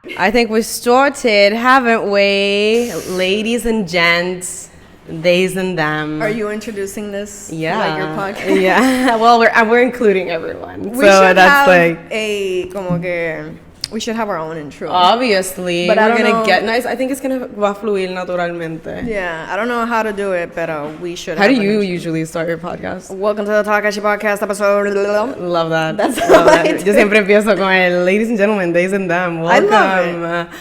I think we started, haven't we? Ladies and gents, theys and them. Are you introducing this? Yeah. Like your podcast? Yeah. Well, we're including everyone. We should have we should have our own intro. Obviously. But we're going to get nice. I think it's going to va fluir naturalmente. Yeah. I don't know how to do it, but we should How do you usually start your podcast? Welcome to the Talkeshi podcast episode. Love that. That's love how I that. do. Yo siempre empiezo con el ladies and gentlemen, theys and them. Welcome. I love it.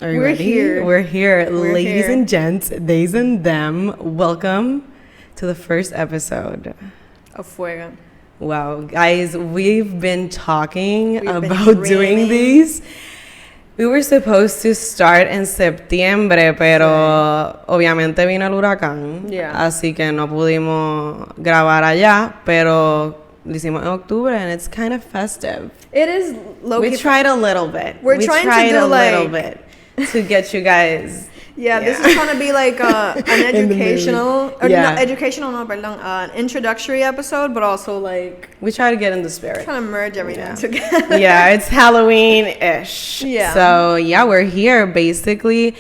Are you We're ready? here. We're here. Ladies here. and gents, theys and them. Welcome to the first episode Of FUEGA. Wow, guys, we've been talking We've been about doing dreaming. these. We were supposed to start en septiembre, pero obviamente vino el huracán. Yeah. Así que no pudimos grabar allá, pero lo hicimos en octubre and it's kind of festive. It is low-key. We tried a little bit. We're we trying to tried do, a little like- bit to get you guys. Yeah, this is trying to be like an educational, an introductory episode, but also like We try to get in the spirit. trying to merge everything Yeah. together. Yeah, it's Halloween-ish. Yeah. So, yeah, we're here, basically.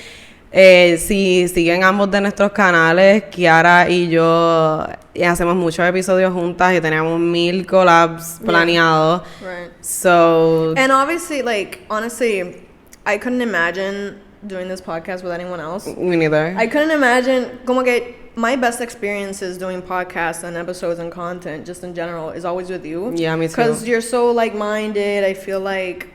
Si siguen ambos de nuestros canales, Kiara y yo hacemos muchos episodios juntas y tenemos 1000 collabs planeados. Right. So, And obviously, like, honestly, I couldn't imagine doing this podcast with anyone else. me neither. I couldn't imagine, como que my best experiences doing podcasts and episodes and content, just in general, is always with you. Yeah, me too. Because you're so like-minded. I feel like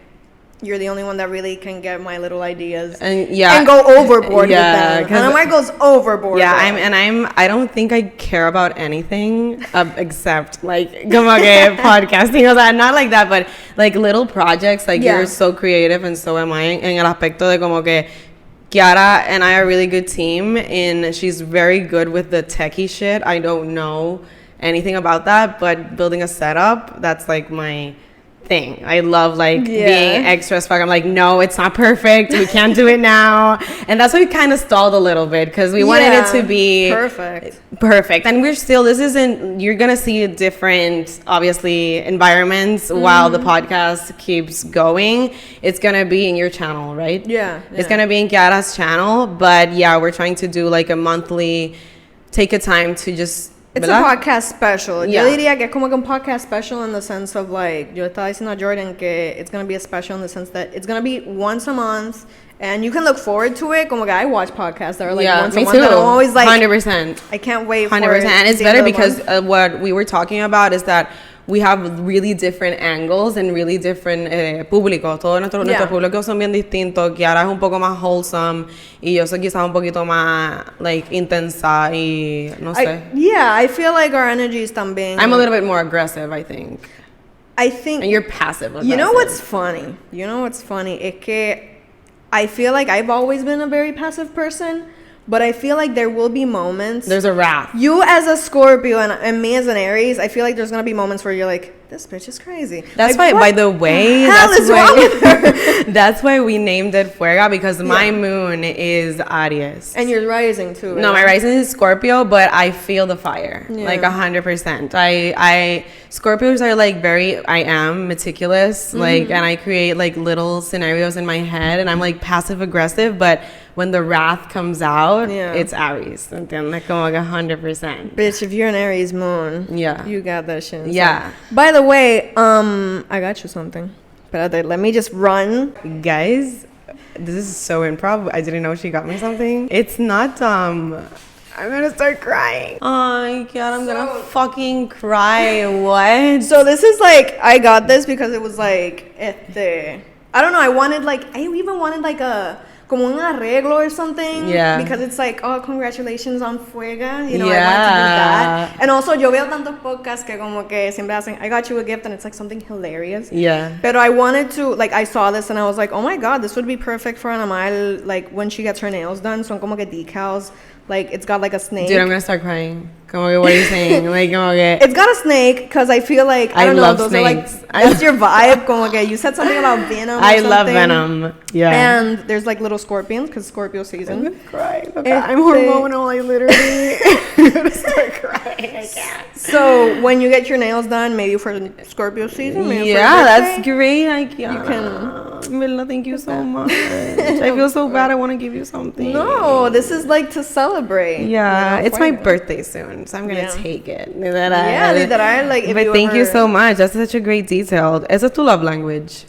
you're the only one that really can get my little ideas And yeah, and go overboard yeah, with them. ANAMAR goes overboard. yeah, though. I don't think I care about anything except like como que podcasting, o sea, not like that, but like little projects. Like Yeah. you're so creative and so am I en el aspecto de como que Kiara and I are a really good team and she's very good with the techie shit. I don't know anything about that, but building a setup, that's like my thing. I love like being extra as fuck. I'm like, no, it's not perfect. We can't do it now. And that's why we kind of stalled a little bit because we wanted it to be perfect. And we're still, this isn't, you're going to see different, obviously, environments while the podcast keeps going. It's going to be in your channel, right? Yeah. It's going to be in Kiara's channel. But yeah, we're trying to do like a monthly, take a time to just... It's ¿verdad? a podcast special. Yeah. Yo diría que es como que un podcast special in the sense of like, yo estaba diciendo a Jordan que it's going to be a special in the sense that it's going to be once a month and you can look forward to it. Como que I watch podcasts that are like once a month. Too. And I'm always like, 100%. I can't wait for 100%. And it's the better end of the because month. what we were talking about is that we have really different angles and really different públicos. Todos nuestros públicos son bien distintos. Kiara es un poco más wholesome y yo soy quizás un poquito más like intensa y no sé. I feel like our energies también. I'm a little bit more aggressive, I think. And you're passive aggressive. You know what's funny? Es que I feel like I've always been a very passive person. But I feel like there will be moments. There's a wrath. You as a Scorpio and me as an Aries, I feel like there's going to be moments where you're like, this bitch is crazy. That's like, why, by the way, that's why we named it FUEGA because my moon is Aries. And your rising too. Right? No, my rising is Scorpio, but I feel the fire. Like 100%. Scorpios are like I am meticulous, like, and I create like little scenarios in my head and I'm like passive aggressive, but when the wrath comes out, it's Aries. Like 100%. Bitch, if you're an Aries moon, you got that shit. Yeah. By the way, I got you something. Espérate, let me just run. Guys, this is so improv. I didn't know she got me something. It's not, I'm gonna start crying. Oh, God, I'm gonna fucking cry. What? So this is like, I got this because it was like, I don't know, I even wanted like como un arreglo or something. Yeah. Because it's like, oh, congratulations on FUEGA. You know, I wanted to do that. And also, yo veo tantos podcasts que como que siempre hacen, I got you a gift, and it's like something hilarious. Yeah. But I wanted to, like, I saw this and I was like, oh my God, this would be perfect for ANAMAR, like, when she gets her nails done. Son como que decals. Like, it's got like a snake. Dude, I'm gonna start crying. Como que, what are you saying? Like, como que... It's got a snake, because I feel like, I don't know, love those snakes. are like, that's your vibe. Como que you said something about venom or I something. love venom. Yeah. And there's like little scorpions, because Scorpio season. I'm gonna cry. Okay. I'm hormonal. I literally... I'm gonna start crying. I can't. So when you get your nails done, maybe for Scorpio season, maybe for yeah, your that's birthday, great. I can. you can. Mila, thank you so much. I feel so bad. I want to give you something. No, this is like to celebrate. Yeah, you know, it's my fuego. birthday soon, so I'm gonna take it. Yeah, literal, like, if but you thank you ever- so much. That's such a great detail. Esa es tu love language.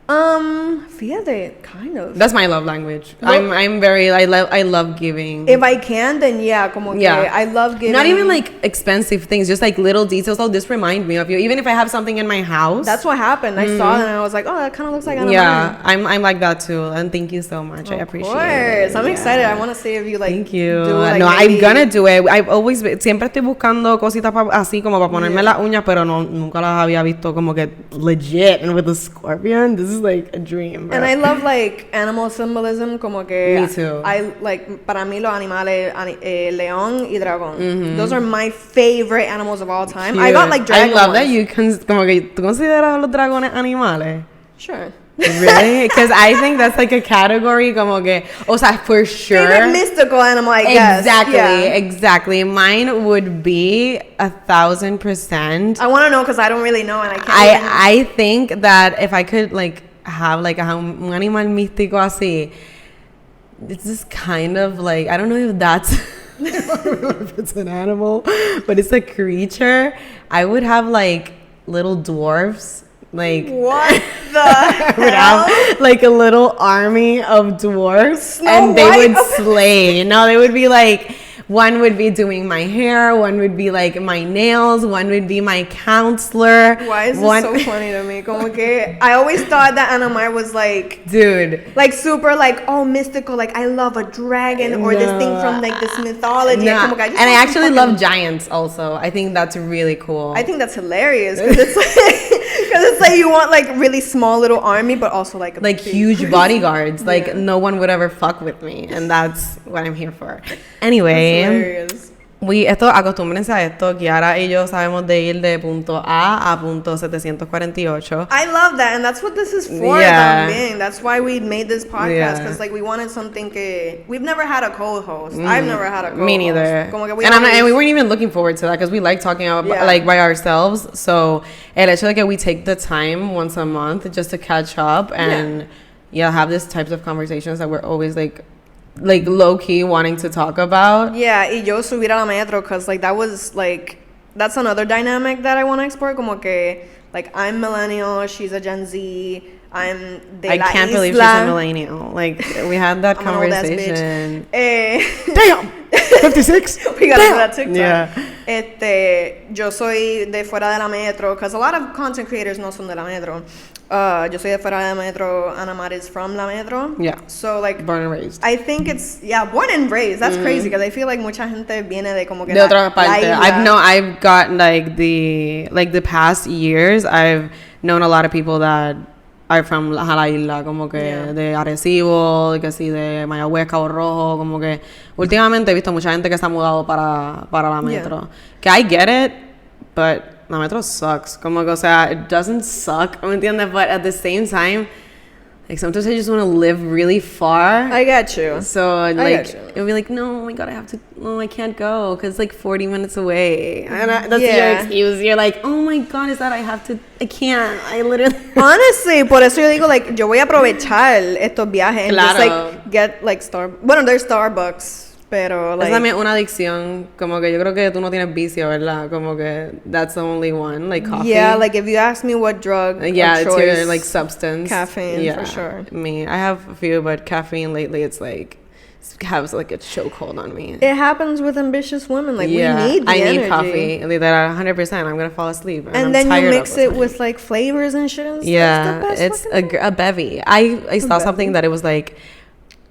Fíjate, kind of. That's my love language. Well- I'm very I love giving. If I can, then yeah, como que I love giving. Not even like expensive things, just like little details. Oh, this remind me of you. Even if I have something in my house. That's what happened. I saw it and I was like, oh, that kind of looks like ANAMAR. Yeah, I'm like that too. And thank you so much. I appreciate it. I'm excited. I want to see if you like. Thank you. Do, like, No, I'm maybe- gonna do it. I've always siempre estoy buscando cositas así como para ponerme las uñas, pero nunca las había visto como que legit. And with the scorpion, this is like a dream. Bro. And I love like animal symbolism, como que Me too. I like, para mí los animales, león y dragón. Those are my favorite animals of all time. I got like dragon I love that ones. you como que tú consideras a los dragones animales. Sure. Really? Because I think that's like a category como que, o sea, for sure. Favorite mystical animal, I guess. Exactly, Yeah. exactly. Mine would be 1,000%. I want to know because I don't really know and I can't. I think that if I could like have like un animal místico así, it's just kind of like, I don't know if that's I don't know if it's an animal, but it's a creature. I would have like little dwarfs. Like What the I would hell? have like a little army of dwarfs Snow and they White? would slay. No, they would be like, one would be doing my hair, one would be like my nails, one would be my counselor. Why is this one, so funny to me? Como que I always thought that ANAMAR was like dude. super like, oh, mystical, like I love a dragon or this thing from like this mythology. No. Como que And just I want actually some love fucking- giants also. I think that's really cool. I think that's hilarious because it's like you want like really small little army, but also like a like big- huge bodyguards. Like Yeah. no one would ever fuck with me, and that's what I'm here for. Anyway, Hilarious. Acostúmbrense a esto. Kiara y yo sabemos de ir de punto A a punto 748. I love that, and that's what this is for. Yeah. También. That's why we made this podcast Yeah. because like we wanted something. Que we've never had a co-host. I've never had a co-host. Me neither. Como que we And always- we weren't even looking forward to that because we like talking about Yeah. like by ourselves. So el hecho de que we take the time once a month just to catch up and have these types of conversations that we're always like low key wanting to talk about. Yeah, y yo subir a la metro because like that was like that's another dynamic that I want to explore. Como que like I'm millennial, she's a Gen Z. I'm de I la can't believe she's isla. a millennial. Like we had that I'm an old ass bitch. conversation. Damn. 56. We got into that TikTok. Yeah. Yo soy de fuera de la metro because a lot of content creators no son de la metro. Yo soy de fuera de la metro. ANAMAR is from la metro. Yeah. So like Born and raised. I think it's born and raised. That's crazy because I feel like mucha gente viene de como que De otra parte. isla. I've got like the past years I've known a lot of people that are from la isla, como que de Arecibo, que sí, de Mayagüez, Cabo Rojo, como que últimamente he visto mucha gente que se ha mudado para la metro. Que I get it, but la metro sucks. Como que, o sea, it doesn't suck, ¿me entiendes? But at the same time, like sometimes I just want to live really far. I get you. So like get you. it'll be like, no, oh my god, I can't go because it's like 40 minutes away, and that's Yeah. your excuse. You're like, oh my god, is that I can't. I literally. Honestly, por eso yo digo, like, yo voy a aprovechar estos viajes and just, Claro. like, get, like, bueno, there's Starbucks, pero, like... Es también una adicción, como que yo creo que tú no tienes vicio, ¿verdad? Como que that's the only one, like coffee. Yeah, like, if you ask me what drug yeah, of it's choice, your like substance. caffeine, yeah, for sure. Me, I have a few, but caffeine lately, it's like has like a chokehold on me. It happens with ambitious women. Like, Yeah, we need the I need energy. coffee. Like that 100%. I'm gonna fall asleep. And I'm And then you tired mix of it with, like, flavors and shit. And Yeah, that's the best it's fucking a bevy. I saw bevy? something that it was like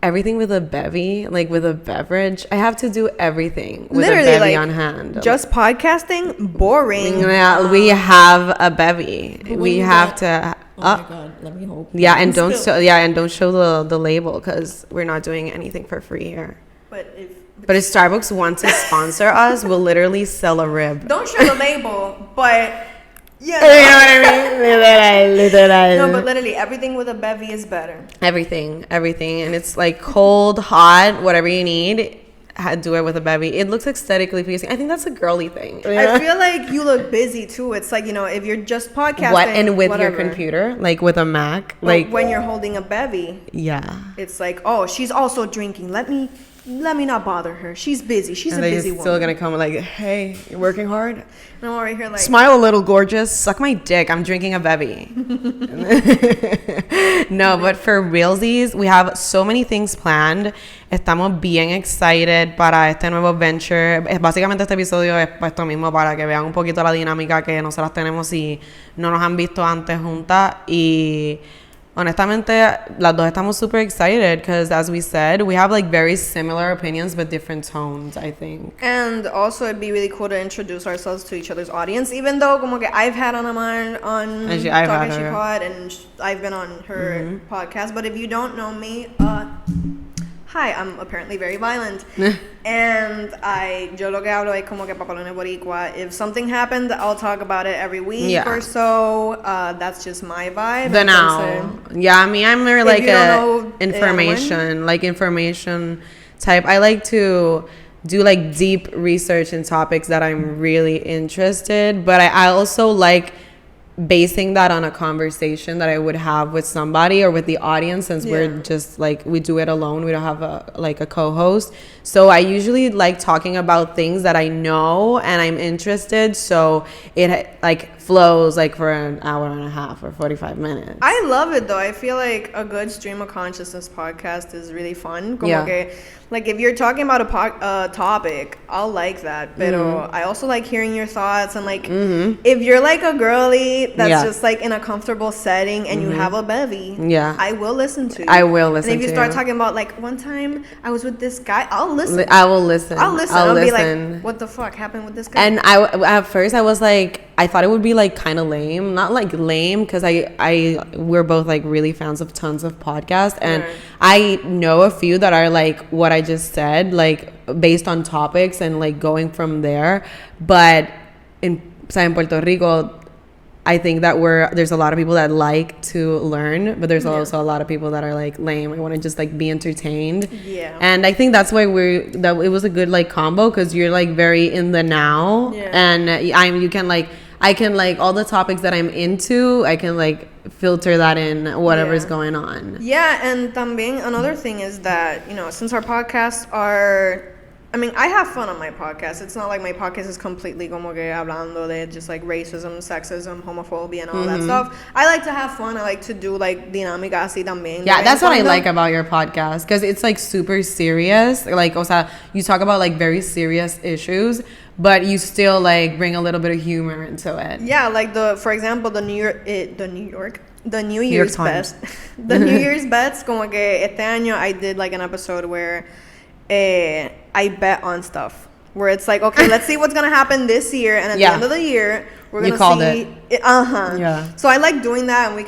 everything with a bevy, like with a beverage. I have to do everything with Literally, a bevy like, on hand. just podcasting, boring. Yeah, we have a bevy. when We you have get- to. Oh my god, let me hope. Yeah, and don't show the label because we're not doing anything for free here. But if But if Starbucks wants to sponsor us, we'll literally sell a rib. Don't show the label, but yeah. You know what I mean? Literal. No, but literally everything with a bevy is better. Everything. And it's like cold, hot, whatever you need. Do it with a bevy. It looks aesthetically pleasing. I think that's a girly thing. Yeah. I feel like you look busy too. It's like, if you're just podcasting. And with whatever. your computer, like with a Mac, well, like when you're holding a bevy. Yeah. It's like, oh, she's also drinking. Let me not bother her. She's busy. She's a busy woman. Still gonna come like, hey, you're working hard. And I'm right here like, smile a little, gorgeous. Suck my dick. I'm drinking a bevy. No, but for realsies, we have so many things planned. Estamos bien excited para este nuevo venture. Básicamente este episodio es para esto mismo, para que vean un poquito la dinámica que nosotras tenemos y no nos han visto antes juntas. Y honestamente, las dos estamos super excited because, as we said, we have like very similar opinions but different tones, I think. And also, it'd be really cool to introduce ourselves to each other's audience, even though como que I've had ANAMAR on Talkeshi pod and I've been on her podcast. But if you don't know me, hi, I'm apparently very violent. And yo lo que hablo es como que papalones boricua. If something happened, I'll talk about it every week or so. That's just my vibe. Yeah, I'm more like information type. I like to do like deep research in topics that I'm really interested, but I also like basing that on a conversation that I would have with somebody or with the audience, since we're just like, we do it alone, we don't have a co-host. So I usually like talking about things that I know and I'm interested, so it like flows like for an hour and a half or 45 minutes. I love it though. I feel like a good stream of consciousness podcast is really fun. Como que, like if you're talking about a topic, I'll like that. Pero I also like hearing your thoughts, and like if you're like a girly that's just like in a comfortable setting and you have a bevy, I will listen to you. I will listen to you. And if you start talking about like one time I was with this guy, I'll listen. I will listen. I'll be like, what the fuck happened with this guy? And at first I was like, I thought it would be like kind of lame, not like lame, because we're both like really fans of tons of podcasts, and I know a few that are like what I just said, like based on topics and like going from there. But in Puerto Rico, I think that there's a lot of people that like to learn, but there's also a lot of people that are like lame. I want to just like be entertained. Yeah. And I think that's why it was a good like combo, because you're like very in the now, and I can like all the topics that I'm into, I can like filter that in whatever's going on. Yeah, and también another thing is that, since our podcasts are, I have fun on my podcast. It's not like my podcast is completely como que hablando de just like racism, sexism, homophobia, and all that stuff. I like to have fun. I like to do like dinámica así también. Yeah, that's what I like about your podcast, because it's like super serious. Like, o sea, you talk about like very serious issues, but you still like bring a little bit of humor into it. Yeah, like for example, the New Year's bets. The New Year's bets, como que este año I did like an episode where I bet on stuff, where it's like, okay, let's see what's gonna happen this year, and at the end of the year we're gonna see it. Yeah. So I like doing that, and we're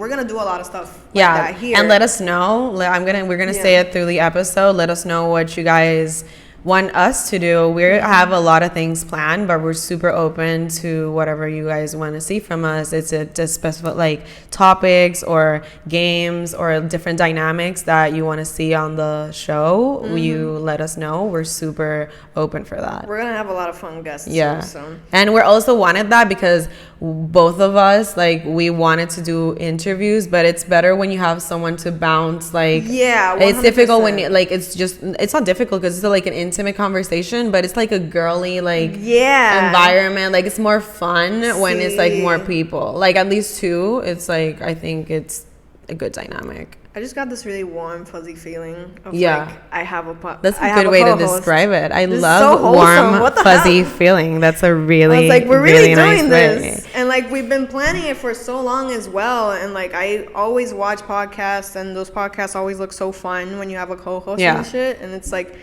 gonna do a lot of stuff like that here. And let us know. We're gonna say it through the episode. Let us know what you guys want us to do. We have a lot of things planned, but we're super open to whatever you guys want to see from us. It's a specific like topics or games or different dynamics that you want to see on the show. You let us know. We're super open for that. We're gonna have a lot of fun guests too, so. And we're also wanted that because both of us, like, we wanted to do interviews, but it's better when you have someone to bounce, like, 100%. It's difficult when it's not difficult because it's like an intimate conversation, but it's like a girly like environment. Like, it's more fun when it's like more people, like at least two. It's like, I think it's a good dynamic. I just got this really warm, fuzzy feeling of like I have a That's a good way to describe it. I love so warm, fuzzy feeling. That's a really, I was like, we're really doing nice this. And like, we've been planning it for so long as well. And like, I always watch podcasts, and those podcasts always look so fun when you have a co-host and shit. And it's like,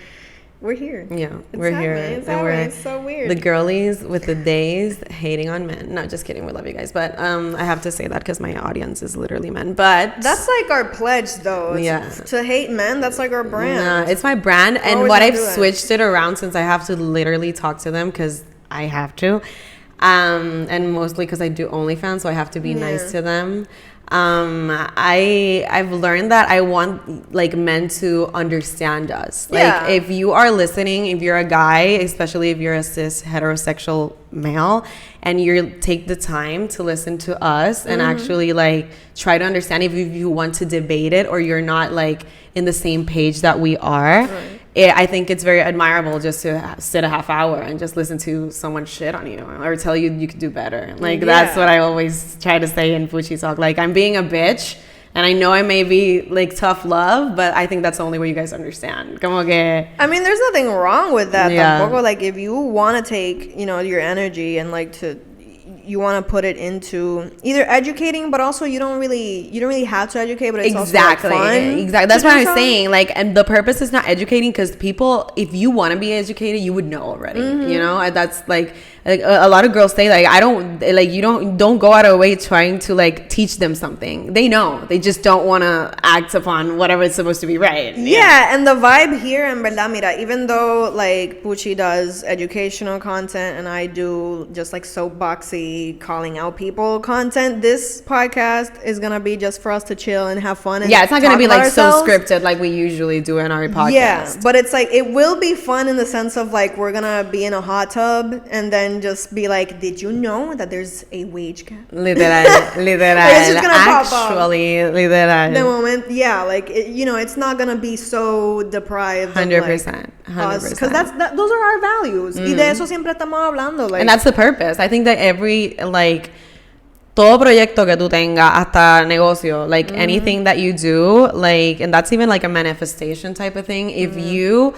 we're here. Yeah, we're here. It's so weird. The girlies with the days hating on men. No, just kidding. We love you guys. But I have to say that because my audience is literally men. But that's like our pledge, though. To hate men, that's like our brand. Nah, it's my brand. And what I've switched it around since I have to literally talk to them because I have to. And mostly because I do OnlyFans, so I have to be nice to them. I've learned that I want like men to understand us. Like if you are listening, if you're a guy, especially if you're a cis heterosexual male, and you take the time to listen to us and actually like try to understand if you want to debate it or you're not like in the same page that we are. I think it's very admirable just to sit a half hour and just listen to someone shit on you or tell you you could do better. Like, that's what I always try to say in PuchiTalk. Like, I'm being a bitch, and I know I may be, like, tough love, but I think that's the only way you guys understand. Como que... I mean, there's nothing wrong with that. Tampoco, like, if you want to take, you know, your energy and, like, you want to put it into either educating, but also you don't really have to educate, but it's also like fun. Exactly. That's what I'm saying. Like, and the purpose is not educating, because people, if you want to be educated, you would know already. You know, and that's like a lot of girls say, like, I don't, like, you don't go out of the way trying to like teach them something. They know, they just don't want to act upon whatever it's supposed to be right. Yeah, and the vibe here, en verdad, mira, even though like Puchi does educational content and I do just like soapboxy calling out people content, this podcast is gonna be just for us to chill and have fun. And it's not gonna be like so scripted like we usually do in our podcast. Yeah, but it's like it will be fun in the sense of like we're gonna be in a hot tub and then just be like, did you know that there's a wage gap? Literal. It's just gonna pop up. Literal. The moment, like you know, it's not gonna be so deprived. 100%. Because those are our values. Y de eso siempre estamos hablando. Like, and that's the purpose. I think that every like todo proyecto que tú tengas, hasta negocio, like anything that you do, like, and that's even like a manifestation type of thing. If you,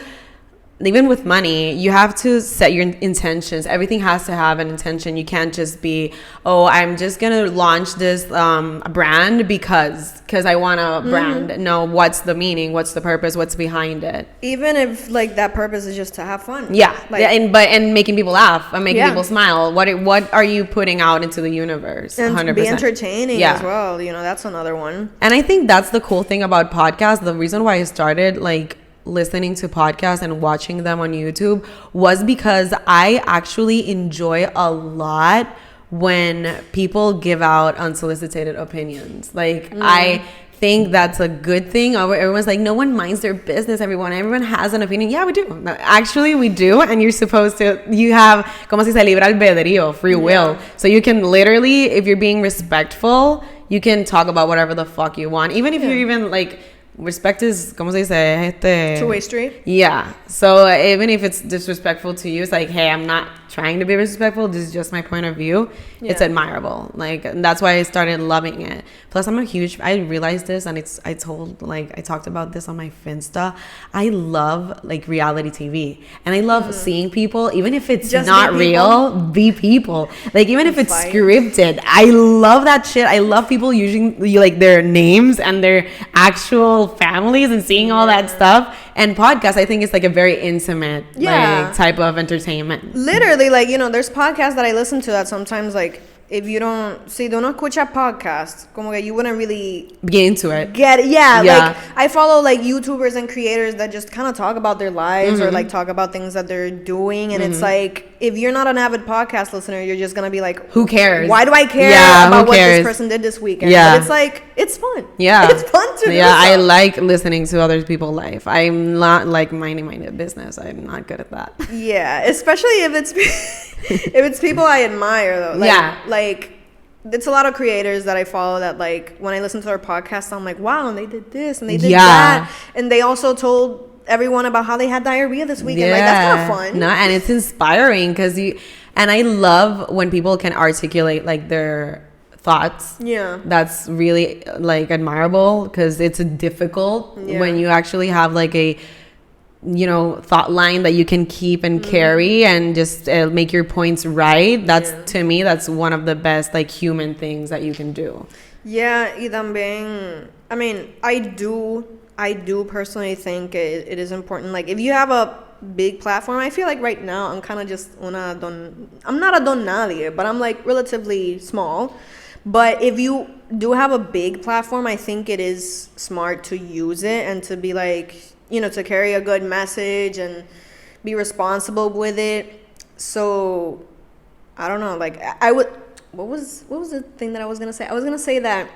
even with money, you have to set your intentions. Everything has to have an intention. You can't just be, oh, I'm just gonna launch this brand because I want a brand. No, what's the meaning? What's the purpose? What's behind it? Even if like that purpose is just to have fun. Like, and making people laugh and making people smile. What are you putting out into the universe? And 100%. Be entertaining as well. You know, that's another one. And I think that's the cool thing about podcasts. The reason why I started like listening to podcasts and watching them on YouTube was because I actually enjoy a lot when people give out unsolicited opinions. Like, I think that's a good thing. Everyone's like, no one minds their business. Everyone has an opinion. Yeah, we do. Actually, we do. And you're supposed to, you have, como se dice, libre albedrío, free will. So you can literally, if you're being respectful, you can talk about whatever the fuck you want. Even if you're even like, respect is, ¿cómo se dice? Two-way street. Yeah. So even if it's disrespectful to you, it's like, hey, I'm not trying to be respectful. This is just my point of view. Yeah. It's admirable. Like, and that's why I started loving it. Plus, I realized this, and I talked about this on my Finsta. I love like reality TV, and I love seeing people, even if it's just not real, be people. Like, even if it's scripted, I love that shit. I love people using like their names and their actual families and seeing all that stuff. And podcasts, I think, it's like a very intimate like type of entertainment. Literally, like, you know, there's podcasts that I listen to that sometimes, like, if you don't escucha podcasts, como que you wouldn't really get into it. Like, I follow like YouTubers and creators that just kind of talk about their lives or like talk about things that they're doing, and it's like, if you're not an avid podcast listener, you're just gonna be like, who cares? Why do I care about what this person did this weekend? But it's like, it's fun. It's fun to do. I like listening to other people's life. I'm not like minding my business. I'm not good at that. Especially if it's people I admire though. Like, it's a lot of creators that I follow that, like, when I listen to their podcast, I'm like, wow, and they did this and they did that, and they also told everyone about how they had diarrhea this weekend. Like, that's kind of fun. No, and it's inspiring and I love when people can articulate like their thoughts. That's really like admirable, because it's difficult when you actually have like a, you know, thought line that you can keep and carry and just make your points right. That's to me, that's one of the best like human things that you can do. Y también, I mean, I do personally think it is important, like, if you have a big platform, I feel like right now I'm kind of just I'm not a don nadie, but I'm like relatively small. But if you do have a big platform, I think it is smart to use it and to be like, you know, to carry a good message and be responsible with it. So I don't know, like I would, what was the thing that I was going to say? I was going to say that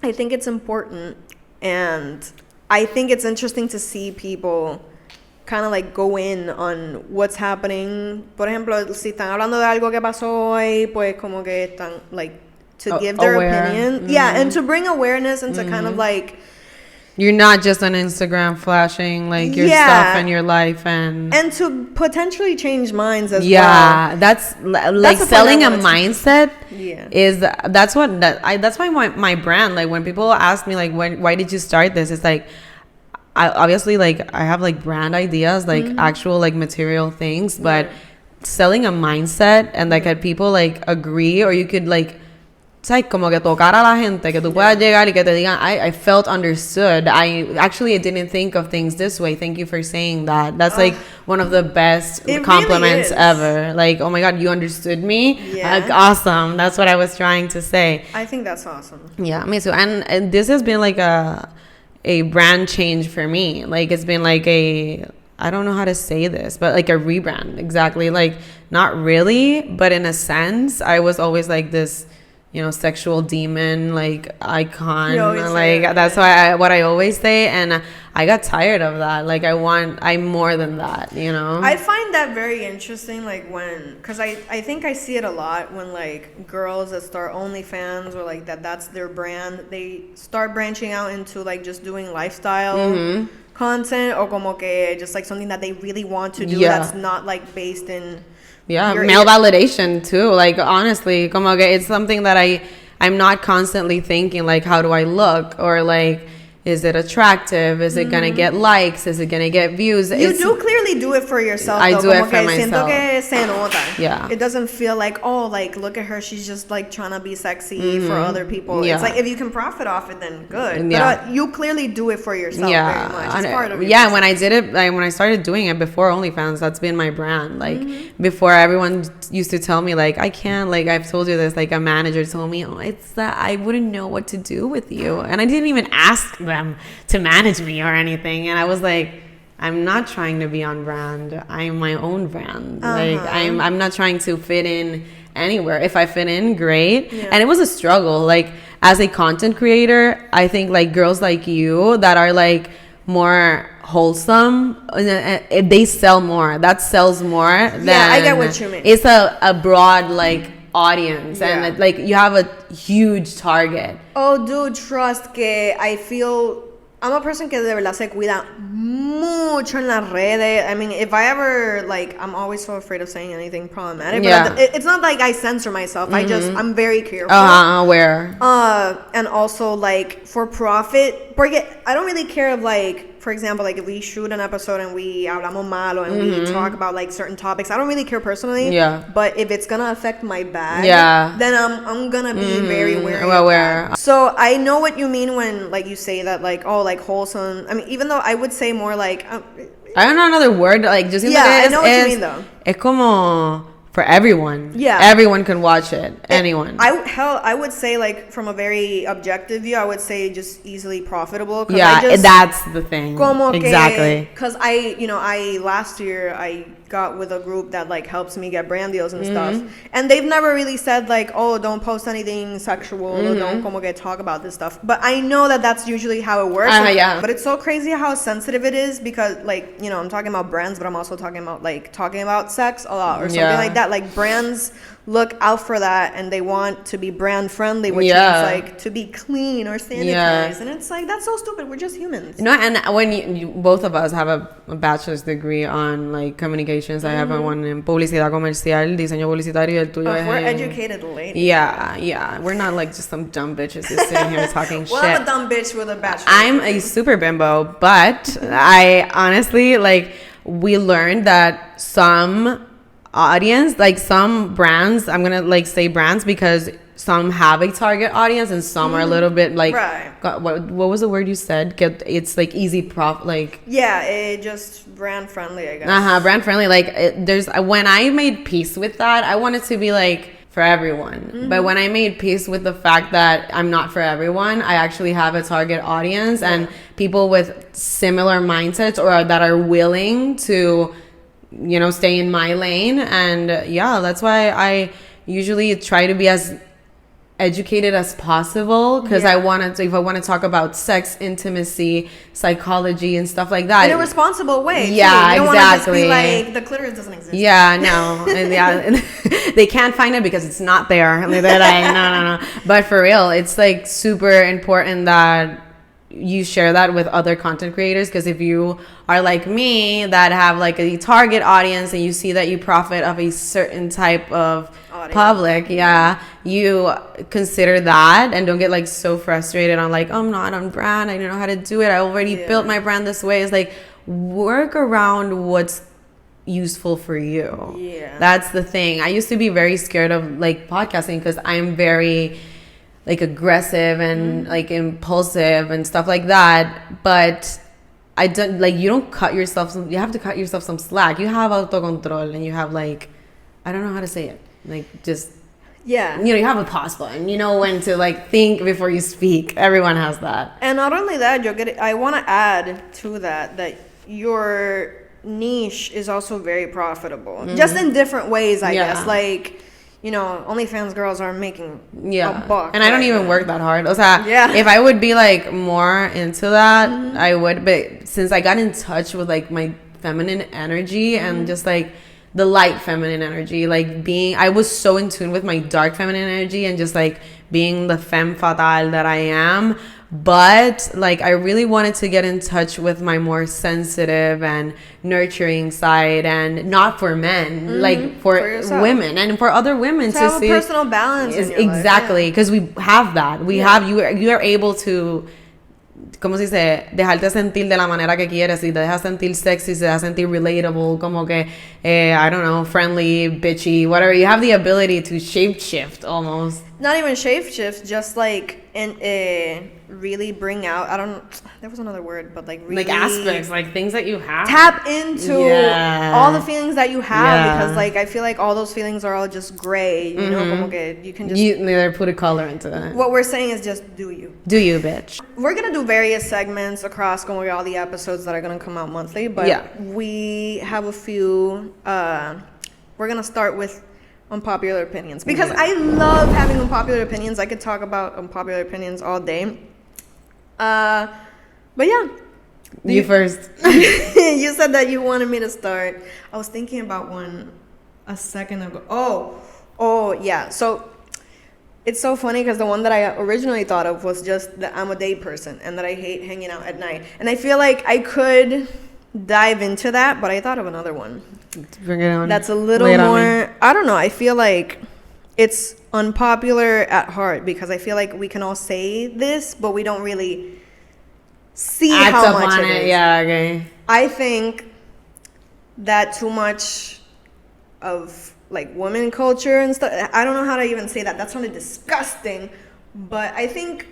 I think it's important, and I think it's interesting to see people kind of like go in on what's happening. Por ejemplo, si están hablando de algo que pasó hoy, pues como que están like to give their opinion. Yeah, and to bring awareness and to kind of like, you're not just on Instagram flashing like your stuff and your life and to potentially change minds as well. Yeah, that's like selling a mindset. Is that's why my brand, like when people ask me like why did you start this, it's like I obviously like I have like brand ideas, like actual like material things, but selling a mindset and like had people like agree, or you could like, ¿sabes? Como que tocar a la gente, que tú puedas llegar y que te digan, I felt understood. I didn't think of things this way. Thank you for saying that. That's like one of the best compliments really ever. Like, oh my God, you understood me? Yeah. Like, awesome. That's what I was trying to say. I think that's awesome. Yeah, me too. And this has been like a brand change for me. Like, it's been like I don't know how to say this, but like a rebrand. Exactly. Like, not really, but in a sense, I was always like this, you know, sexual demon, like icon, like that's what I always say, and I got tired of that. Like I'm more than that, you know. I find that very interesting, like because I think I see it a lot when like girls that start OnlyFans or like that's their brand, they start branching out into like just doing lifestyle content, or como que just like something that they really want to do that's not like based in male validation too. Like honestly, como que it's something that I'm not constantly thinking like, how do I look, or like, is it attractive? Is it gonna get likes? Is it gonna get views? You do clearly do it for yourself. I do it for myself. Siento que se nota. Yeah. It doesn't feel like, oh, like look at her, she's just like trying to be sexy for other people. Yeah. It's like if you can profit off it, then good. Yeah. But you clearly do it for yourself very much. It's part of yourself. When I did it, like when I started doing it before OnlyFans, that's been my brand. Like before, everyone used to tell me like, I can't, like I've told you this, like a manager told me, it's that I wouldn't know what to do with you, and I didn't even ask them to manage me or anything, and I was like, I'm not trying to be on brand. I'm my own brand. Like I'm not trying to fit in anywhere. If I fit in, great. And it was a struggle. Like as a content creator, I think like girls like you that are like more wholesome, they sell more. That sells more than, I get what you mean. It's a broad like audience, and like you have a huge target. Oh dude, trust que I feel I'm a person que de verdad se cuida mucho en las redes. I mean, if I ever, like, I'm always so afraid of saying anything problematic. But it's not like I censor myself. I'm very careful. Aware. And also, like, for profit, porque I don't really care if, like, for example, like if we shoot an episode and we hablamos malo and we talk about like certain topics, I don't really care personally. Yeah. But if it's gonna affect my bag, then I'm gonna be very aware. So I know what you mean when like you say that like, oh, like wholesome. I mean, even though I would say more like I don't know another word, like just I know what you mean though. Es como for everyone. Yeah. Everyone can watch it. Anyone. I would say like from a very objective view, I would say just easily profitable. That's the thing. Exactly. Because I last year I got with a group that like helps me get brand deals and stuff, and they've never really said like, oh, don't post anything sexual or don't como que talk about this stuff, but I know that that's usually how it works. But it's so crazy how sensitive it is, because like, you know, I'm talking about brands, but I'm also talking about sex a lot or something like that. Like brands look out for that, and they want to be brand friendly, which means like to be clean or sanitized, and it's like, that's so stupid. We're just humans. You know, and when you both of us have a bachelor's degree on like communications, I have one in publicidad comercial, diseño publicitario, el tuyo we're educated ladies. Yeah, we're not like just some dumb bitches just sitting here talking shit. I'm a dumb bitch with a bachelor's I'm degree. a super bimbo, but I honestly, like, we learned that some audience, like some brands, I'm gonna like say brands because some have a target audience and some are a little bit like, right. what was the word you said? It's like easy yeah, it just brand friendly, I guess. Brand friendly. Like when I made peace with that, I wanted to be like for everyone. But when I made peace with the fact that I'm not for everyone, I actually have a target audience and people with similar mindsets or that are willing to, stay in my lane. And that's why I usually try to be as educated as possible, because if I want to talk about sex, intimacy, psychology and stuff like that in a responsible way. Yeah, you don't exactly. Want to just be like the clitoris doesn't exist. Yeah, no. And they can't find it because it's not there. And they're like, no. But for real, it's like super important that you share that with other content creators, because if you are like me that have like a target audience and you see that you profit of a certain type of public, you consider that and don't get like so frustrated on like, I'm not on brand, I don't know how to do it, I already built my brand this way. It's like, work around what's useful for you. That's the thing. I used to be very scared of like podcasting because I'm very like aggressive and like impulsive and stuff like that, but I don't like, you have to cut yourself some slack. You have autocontrol and you have like, I don't know how to say it, like just you have a pause button, you know when to like think before you speak. Everyone has that. And not only that, I want to add to that your niche is also very profitable, just in different ways, I guess. Like, OnlyFans girls are making a buck. And I don't even work that hard. If I would be like more into that, I would. But since I got in touch with like my feminine energy and just like the light feminine energy, like I was so in tune with my dark feminine energy and just like being the femme fatale that I am. But like, I really wanted to get in touch with my more sensitive and nurturing side, and not for men, like for women and for other women to have a personal balance. Exactly, because we have that. We have you are able to, ¿cómo se dice? Dejarte sentir de la manera que quieres. Si te dejas sentir sexy, se dejas sentir relatable, como que, I don't know, friendly, bitchy, whatever. You have the ability to shape-shift almost. Not even shape-shift, just like, really bring out, there was another word, but like really. Like aspects, like things that you have. Tap into all the feelings that you have, because like, I feel like all those feelings are all just gray, you know, como que you can just. You put a color into it. What we're saying is just do you. Do you, bitch. We're going to do various segments across como que all the episodes that are going to come out monthly, but we have a few, we're going to start with unpopular opinions, because I love having unpopular opinions. I could talk about unpopular opinions all day. But you first. You said that you wanted me to start. I was thinking about one a second ago. Oh yeah. So it's so funny because the one that I originally thought of was just that I'm a day person and that I hate hanging out at night. And I feel like I could dive into that, but I thought of another one. Bring it on. That's a little more, I don't know, I feel like it's unpopular at heart, because I feel like we can all say this, but we don't really see how much it is. Yeah, okay. I think that too much of like women culture and stuff, I don't know how to even say that. That sounded disgusting, but I think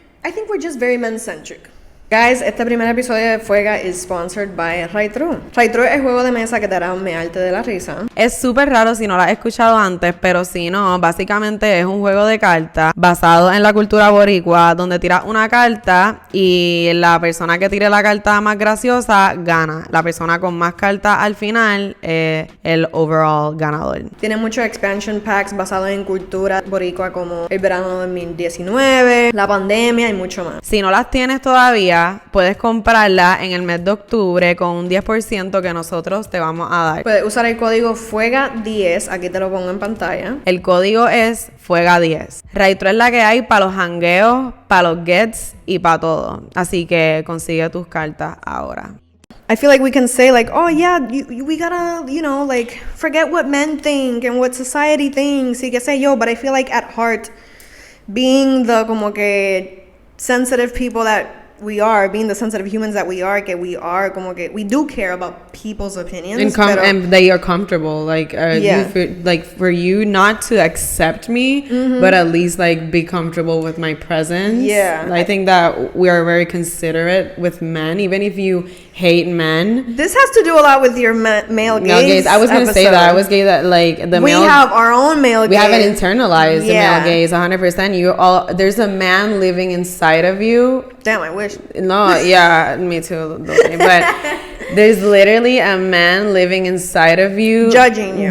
we're just very men-centric. Guys, este primer episodio de FUEGA is sponsored by Raitru. Raitru es juego de mesa que te hará mearte de la risa. Es súper raro si no lo has escuchado antes, pero si no, básicamente es un juego de cartas basado en la cultura boricua, donde tiras una carta y la persona que tire la carta más graciosa gana. La persona con más cartas al final es el overall ganador. Tiene muchos expansion packs basados en cultura boricua, como el verano de 2019, la pandemia y mucho más. Si no las tienes todavía, puedes comprarla en el mes de octubre con un 10% que nosotros te vamos a dar. Puedes usar el código FUEGA10, aquí te lo pongo en pantalla. El código es FUEGA10. Raitru es la que hay para los hangueos, para los gets y para todo. Así que consigue tus cartas ahora. I feel like we can say like, oh yeah, we gotta, like forget what men think and what society thinks, y que sé yo, but I feel like at heart, being the como que sensitive people that we are, being the sensitive humans that we are, we do care about people's opinions. And they are comfortable. Like, for you not to accept me, but at least, like, be comfortable with my presence. Yeah. I think that we are very considerate with men, even if you hate men. This has to do a lot with your male gaze. I was going to say that. I was gay that, like, we have our own male gaze. We haven't internalized the male gaze 100%. There's a man living inside of you. Damn, I wish. No, yeah, me too. But there's literally a man living inside of you, judging you.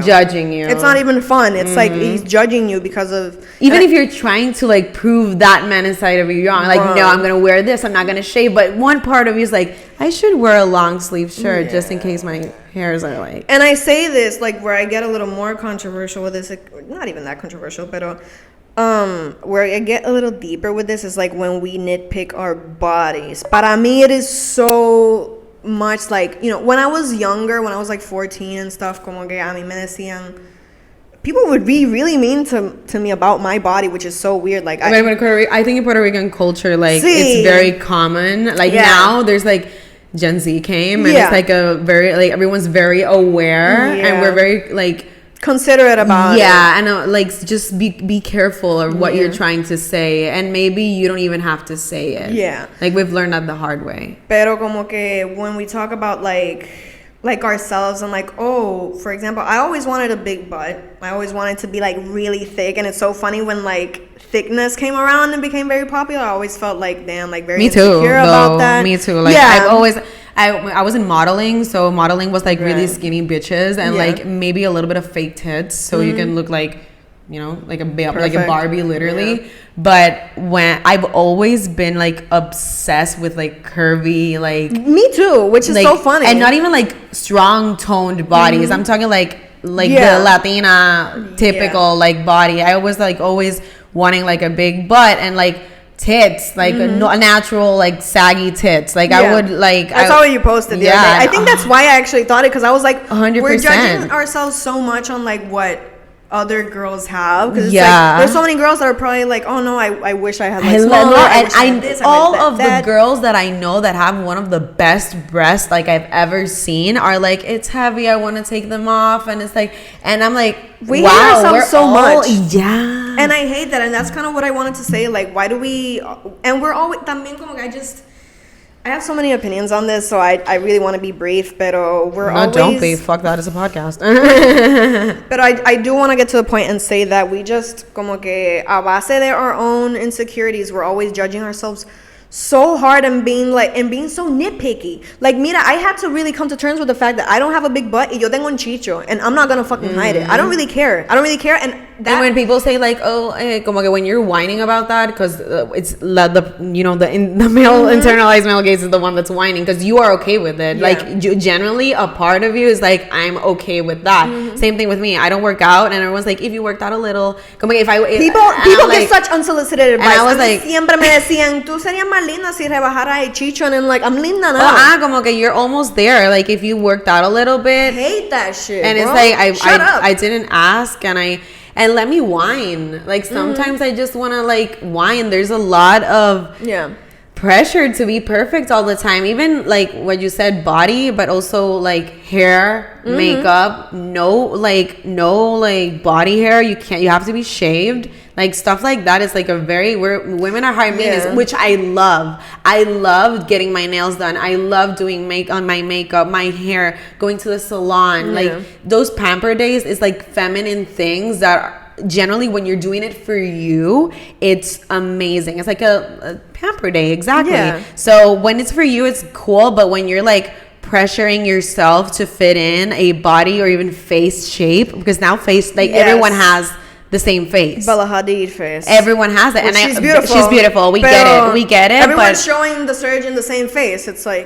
It's not even fun. It's like he's judging you because of. Even if you're trying to, like, prove that man inside of you wrong, like, no, I'm gonna wear this. I'm not gonna shave. But one part of you is like, I should wear a long sleeve shirt just in case my hairs are like. And I say this like where I get a little more controversial with this. Not even that controversial, but. Where I get a little deeper with this is like when we nitpick our bodies. Para mí, it is so much like, you know, when I was younger, when I was like 14 and stuff, como que a mí me decían, people would be really mean to me about my body, which is so weird. Like, I think in Puerto Rican culture, like, it's very common. Like, now there's like Gen Z came, and it's like a very, like, everyone's very aware, and we're very, like, considerate about it. And like, just be careful of what you're trying to say, and maybe you don't even have to say it. Like, we've learned that the hard way. Pero como que when we talk about like ourselves and like, oh, for example, I always wanted a big butt. I always wanted to be like really thick, and it's so funny when like thickness came around and became very popular. I always felt like, damn, like very insecure about that. Me too. Like, I've always. I was in modeling, so modeling was like really skinny bitches and like maybe a little bit of fake tits, so you can look like, you know, like a Barbie, literally. But when I've always been like obsessed with like curvy, like, me too, which is like, so funny, and not even like strong toned bodies. I'm talking like the Latina typical like body. I was like always wanting like a big butt and like tits, like a natural like saggy tits, like I would like. That's all you posted the other day. I think that's why I actually thought it, because I was like, 100%. We're judging ourselves so much on like what other girls have, because like, there's so many girls that are probably like, oh no, I wish I had like smaller, and all of the girls that I know that have one of the best breasts like I've ever seen are like, it's heavy, I want to take them off, and it's like, and I'm like, we hate ourselves so much. And I hate that, and that's kind of what I wanted to say. Like, why do we? And we're always también como que I have so many opinions on this, so I really want to be brief, pero we're always... don't be. Fuck that, it's a podcast. But I do want to get to the point and say that we just, como que, a base de our own insecurities, we're always judging ourselves so hard and being so nitpicky. Like, mira, I had to really come to terms with the fact that I don't have a big butt y yo tengo un chicho, and I'm not gonna fucking hide it. I don't really care. And when people say like, oh, como que when you're whining about that, because it's the male internalized male gaze is the one that's whining, because you are okay with it. Like, generally a part of you is like, I'm okay with that. Same thing with me. I don't work out, and everyone's like, if you worked out a little, como que people get such unsolicited advice. And I was like, siempre me decían, tú serías más linda si rebajara el chicho, and I'm like, I'm linda now. Como que you're almost there. Like, if you worked out a little bit. I hate that shit, and bro. It's like I didn't ask, and let me whine. Like, sometimes I just want to like whine. There's a lot of pressure to be perfect all the time. Even like what you said, body, but also like hair, makeup. No body hair. You have to be shaved. Like, stuff like that is like women are hard maintenance, which I love. I love getting my nails done. I love doing my makeup, my hair, going to the salon. Like, those pamper days is like feminine things that are, generally when you're doing it for you, it's amazing. It's like a pamper day, exactly. So when it's for you, it's cool, but when you're like pressuring yourself to fit in a body or even face shape, because now everyone has the same face. Bella Hadid face. Everyone has it. Well, and she's beautiful. She's beautiful. We get it. Everyone's showing the surgeon the same face. It's like,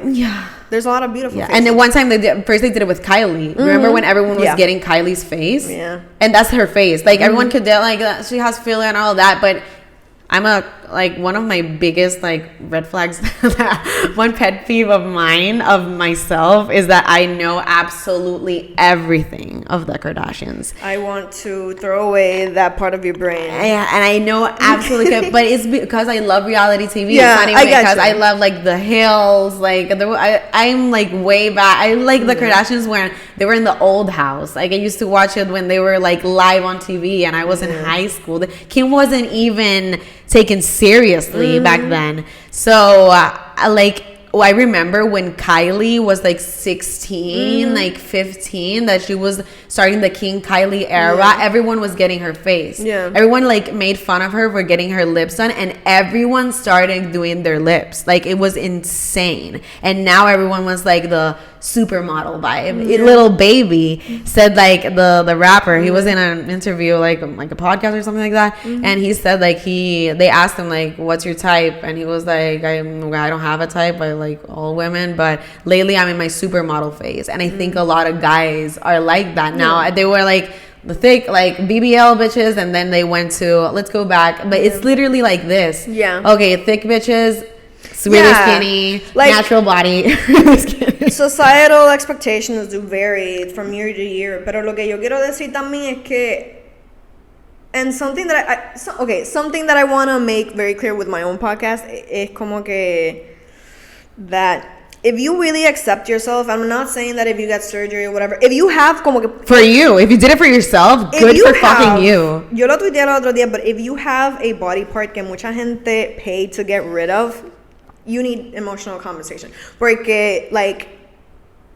there's a lot of beautiful faces. And then one time they did it with Kylie. Remember when everyone was getting Kylie's face? Yeah. And that's her face. Like, everyone could do like, she has filler and all that, but I'm a like one of my biggest like red flags, one pet peeve of mine, of myself, is that I know absolutely everything of the Kardashians. I want to throw away that part of your brain. Yeah, and I know absolutely, but it's because I love reality TV. Yeah, it's not even because I love like the Hills, like I'm like way back. I like the Kardashians when they were in the old house. Like I used to watch it when they were like live on TV, and I was in high school. Kim wasn't even taken seriously back then. So I remember when Kylie was like 16, like 15, that she was starting the King Kylie era. Everyone was getting her face. Everyone like made fun of her for getting her lips done, and everyone started doing their lips. Like it was insane. And now everyone was like the supermodel vibe. Little Baby said, like the rapper, he was in an interview, like a podcast or something like that, and he said like they asked him like, what's your type, and he was like, I don't have a type, I like all women, but lately I'm in my supermodel phase. And I think a lot of guys are like that now. They were like the thick like BBL bitches, and then they went to, let's go back, but it's literally like this. Okay, thick bitches, really skinny, like, natural body. Societal expectations do vary from year to year, pero lo que yo quiero decir también es que, and something that something that I want to make very clear with my own podcast es como que that if you really accept yourself, I'm not saying that if you get surgery or whatever, if you have como que, for you, if you did it for yourself, good for fucking you. Yo lo tuiteé el otro día, but if you have a body part que mucha gente paid to get rid of, you need emotional compensation. Porque, like,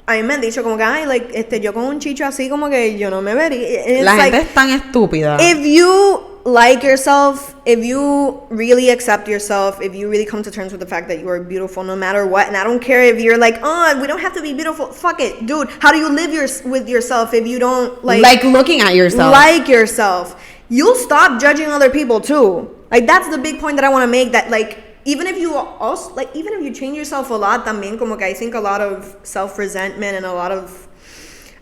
a mí me han dicho como que, ay, like, yo con un chicho así como que yo no me vería. La gente es tan estúpida. If you like yourself, if you really accept yourself, if you really come to terms with the fact that you are beautiful no matter what, and I don't care if you're like, oh, we don't have to be beautiful. Fuck it, dude. How do you live with yourself if you don't like looking at yourself? Like yourself. You'll stop judging other people too. Like that's the big point that I want to make, that like even if you change yourself a lot, también como que I think a lot of self-resentment and a lot of,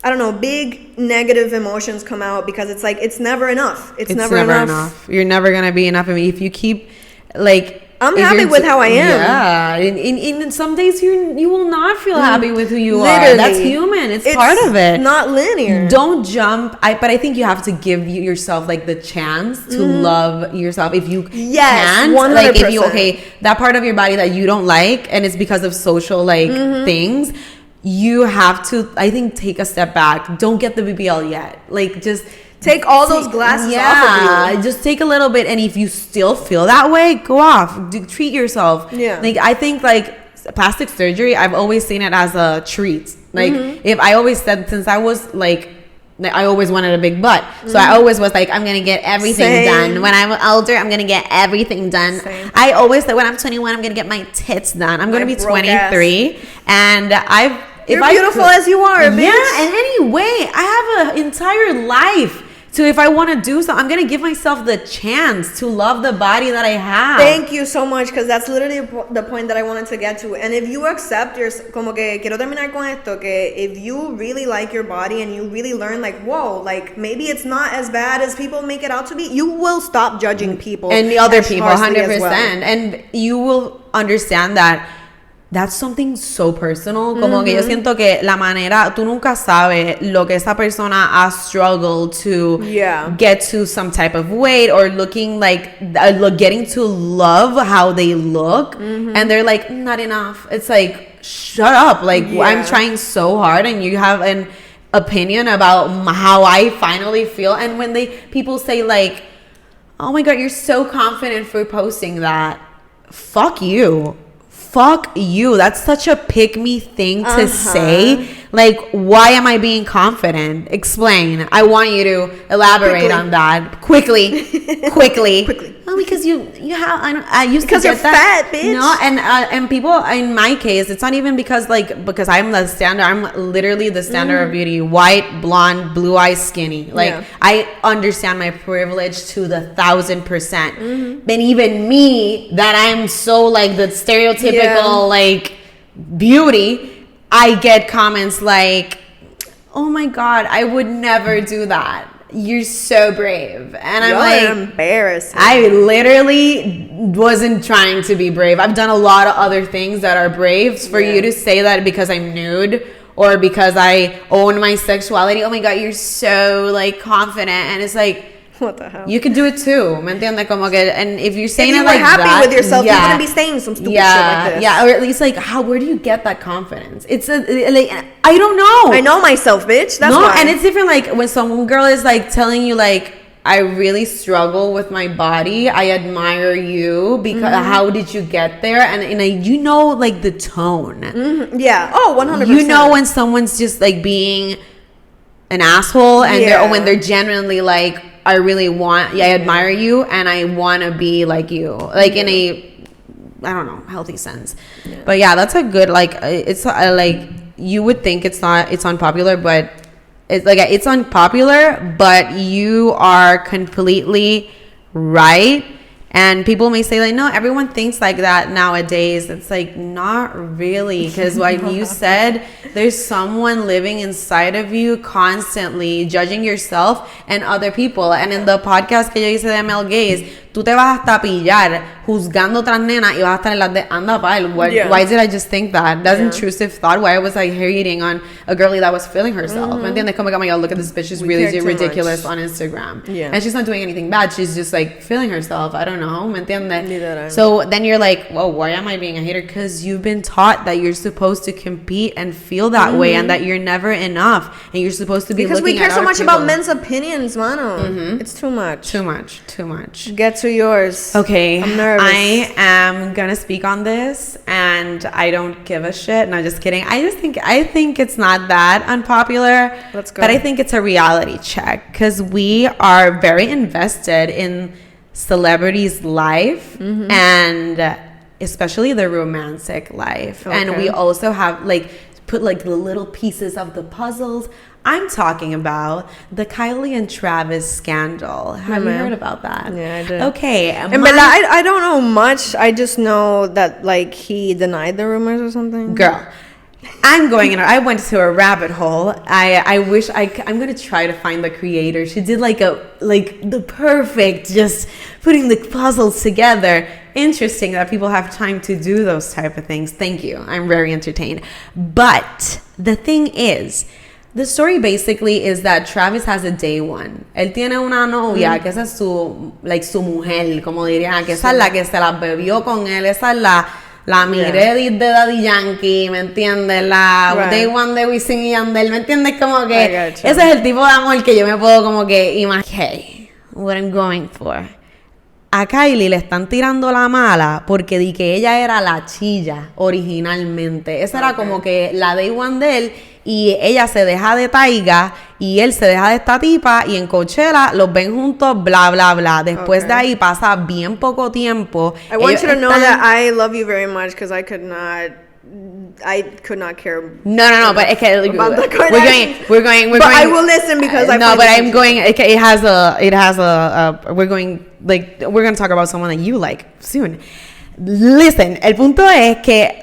I don't know, big negative emotions come out because it's like, it's never enough. It's never enough. You're never going to be enough. I mean, if you keep, like... I'm happy with how I am. Yeah. In some days, you will not feel happy with who you are. That's human. It's part of it. Not linear. Don't jump. But I think you have to give yourself, like, the chance to love yourself. If you can't, 100%. like, if you, that part of your body that you don't like, and it's because of social, like, things, you have to, I think, take a step back. Don't get the BBL yet. Like, just... Take all those glasses off of you. Just take a little bit, and if you still feel that way, go off. Treat yourself. Yeah. Like, I think, like, plastic surgery, I've always seen it as a treat. Like, if I always said, since I was, like I always wanted a big butt. So I always was like, I'm going to get everything done. When I'm older, I'm going to get everything done. I always said, when I'm 21, I'm going to get my tits done. I'm going to be 23. And You're beautiful as you are, bitch. Yeah, and anyway, I have an entire life. So if I want to do something, I'm going to give myself the chance to love the body that I have. Thank you so much, because that's literally the point that I wanted to get to. And if you accept como que quiero terminar con esto, que if you really like your body and you really learn, like, whoa, like, maybe it's not as bad as people make it out to be, you will stop judging people. And the other people, 100%. Well. And you will understand that that's something so personal. Como que yo siento que la manera, tú nunca sabes lo que esa persona has struggled to get to some type of weight, or looking like, getting to love how they look. And they're like, not enough. It's like, shut up. Like, I'm trying so hard, and you have an opinion about how I finally feel. And when people say like, oh my God, you're so confident for posting that. Fuck you. Fuck you. That's such a pick-me thing to say. Like, why am I being confident? Explain. I want you to elaborate on that. Quickly. Oh, because you have, I used because to you're get that. Fat, bitch. No, and people, in my case, it's not even because I'm the standard. I'm literally the standard of beauty. White, blonde, blue eyes, skinny. Like, I understand my privilege to the 1,000%. And even me, that I'm so, like, the stereotypical, like, beauty, I get comments like, oh my God, I would never do that. you're so brave. And I'm like, embarrassing. I literally wasn't trying to be brave. I've done a lot of other things that are brave. For you to say that because I'm nude or because I own my sexuality, oh my God, you're so like confident. And it's like, what the hell? You could do it too. ¿Me entiendes? Como que, and if you're saying it like that, if you were happy with yourself, you wouldn't be saying some stupid shit like this. Yeah, or at least like, where do you get that confidence? It's like, I don't know. I know myself, bitch. That's why. And it's different. Like when some girl is like telling you like, I really struggle with my body. I admire you because how did you get there? And you know like the tone. Mm-hmm. Yeah. Oh, 100%. You know when someone's just like being an asshole and when they're genuinely like, I admire you and I want to be like you, like in a, I don't know, healthy sense. Yeah. But yeah, that's a good, like, it's like, you would think it's unpopular, but it's like, it's unpopular, but you are completely right. And people may say like, no, everyone thinks like that nowadays. It's like, not really. Because like you said, there's someone living inside of you constantly judging yourself and other people. And in the podcast que yo hice de male gaze, tú te vas hasta pillar juzgando otras nenas y vas a estar en las de anda pal. Why did I just think that? That's intrusive thought. Why was I hating on a girlie that was feeling herself? ¿Me entiendes? Como que, oh my God, look at this bitch. She's really ridiculous on Instagram. Yeah. And she's not doing anything bad. She's just like feeling herself. I don't know. ¿Me entiendes? So then you're like, well, why am I being a hater? Because you've been taught that you're supposed to compete and feel that way and that you're never enough. And you're supposed to be because looking at we care so much about men's opinions, mano. It's too much. Too much. Get to yours. Okay. I'm nervous. I am gonna speak on this and I don't give a shit. No, just kidding. I think it's not that unpopular. Let's go. But I think it's a reality check because we are very invested in celebrities' life and especially the romantic life. Okay. And we also have like put like the little pieces of the puzzles. I'm talking about the Kylie and Travis scandal. Have you heard about that? Yeah, I did. Okay. But I don't know much. I just know that like he denied the rumors or something. Girl, I went to a rabbit hole. I'm going to try to find the creator. She did like the perfect, just putting the puzzles together. Interesting that people have time to do those type of things. Thank you. I'm very entertained. But the thing is, the story basically is that Travis has a day one. Él tiene una novia que esa es su mujer, como diría, que esa es la que se la bebió con él, esa es la Miredit de Daddy Yankee, ¿me entiendes? La day one de Wisin y Yandel, ¿me entiendes? Como que ese es el tipo de amor que yo me puedo como que imaginar. What I'm going for. A Kylie le están tirando la mala porque di que ella era la chilla originalmente. Esa era como que la day one de él y ella se deja de Taiga y él se deja de esta tipa y en Coachella los ven juntos, bla, bla, bla. Después de ahí pasa bien poco tiempo. I want you to know that I love you very much because I could not care. No, but okay, about the we're going. But I will listen because I no, but I'm going. It has a. We're going. Like we're gonna talk about someone that you like soon. Listen, el punto es que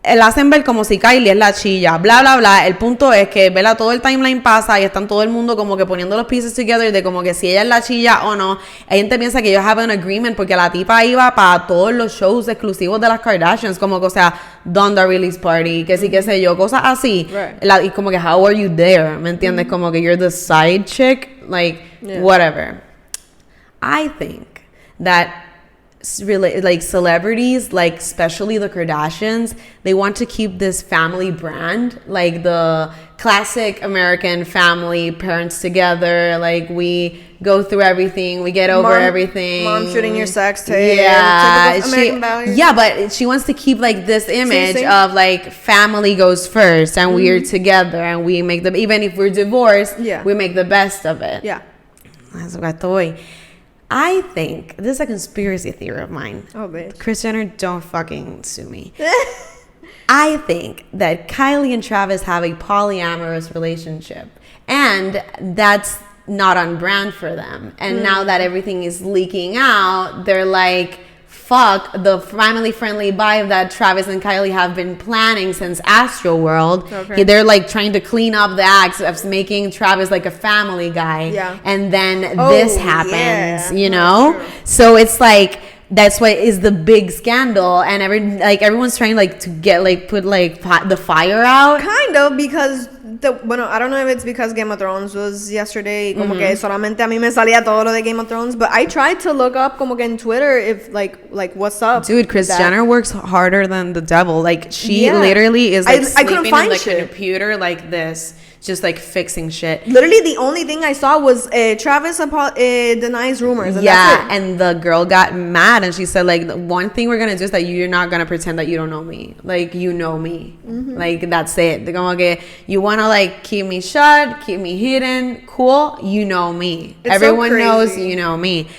la hacen ver como si Kylie es la chilla, bla, bla, bla. El punto es que, ¿verdad? Todo el timeline pasa y están todo el mundo como que poniendo los pieces together de como que si ella es la chilla o no. Hay gente piensa que ellos have an agreement porque la tipa iba para todos los shows exclusivos de las Kardashians, como que, o sea, Donda Release Party, que sí, qué sé yo, cosas así. Y como que, how are you there? ¿Me entiendes? Como que you're the side chick, like, whatever. I think that really like celebrities, like especially the Kardashians, they want to keep this family brand, like the classic American family, parents together, like we go through everything, we get over everything. Mom shooting your sex tape. Yeah, but she wants to keep like this image of like family goes first and we're together and we make the, even if we're divorced, we make the best of it. Yeah. That's what I thought. I think this is a conspiracy theory of mine. Oh, bitch. Kris Jenner, don't fucking sue me. I think that Kylie and Travis have a polyamorous relationship, and that's not on brand for them. And now that everything is leaking out, they're like, fuck the family-friendly vibe that Travis and Kylie have been planning since Astroworld. Okay. They're like trying to clean up the acts of making Travis like a family guy. Yeah. And then this happens, you know? So it's like, that's why is the big scandal, and everyone's trying like to get like put like the fire out. Kind of, because I don't know if it's because Game of Thrones was yesterday, como que solamente a mí me salía todo lo de Game of Thrones, but I tried to look up como que en Twitter if like what's up. Dude, Kris Jenner works harder than the devil. Like she literally is like sleeping in like a computer like this, just like fixing shit. Literally the only thing I saw was Travis denies rumors. And that's it. And the girl got mad and she said like, the one thing we're gonna do is that you're not gonna pretend that you don't know me. Like, you know me. Like, that's it. Como que you wanna like keep me shut, keep me hidden, cool, you know me. Everyone knows you know me.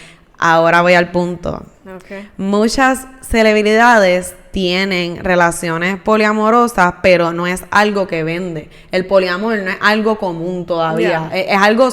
Ahora voy al punto. Okay. Muchas celebridades tienen relaciones poliamorosas, pero no es algo que vende. El poliamor no es algo común todavía. Es algo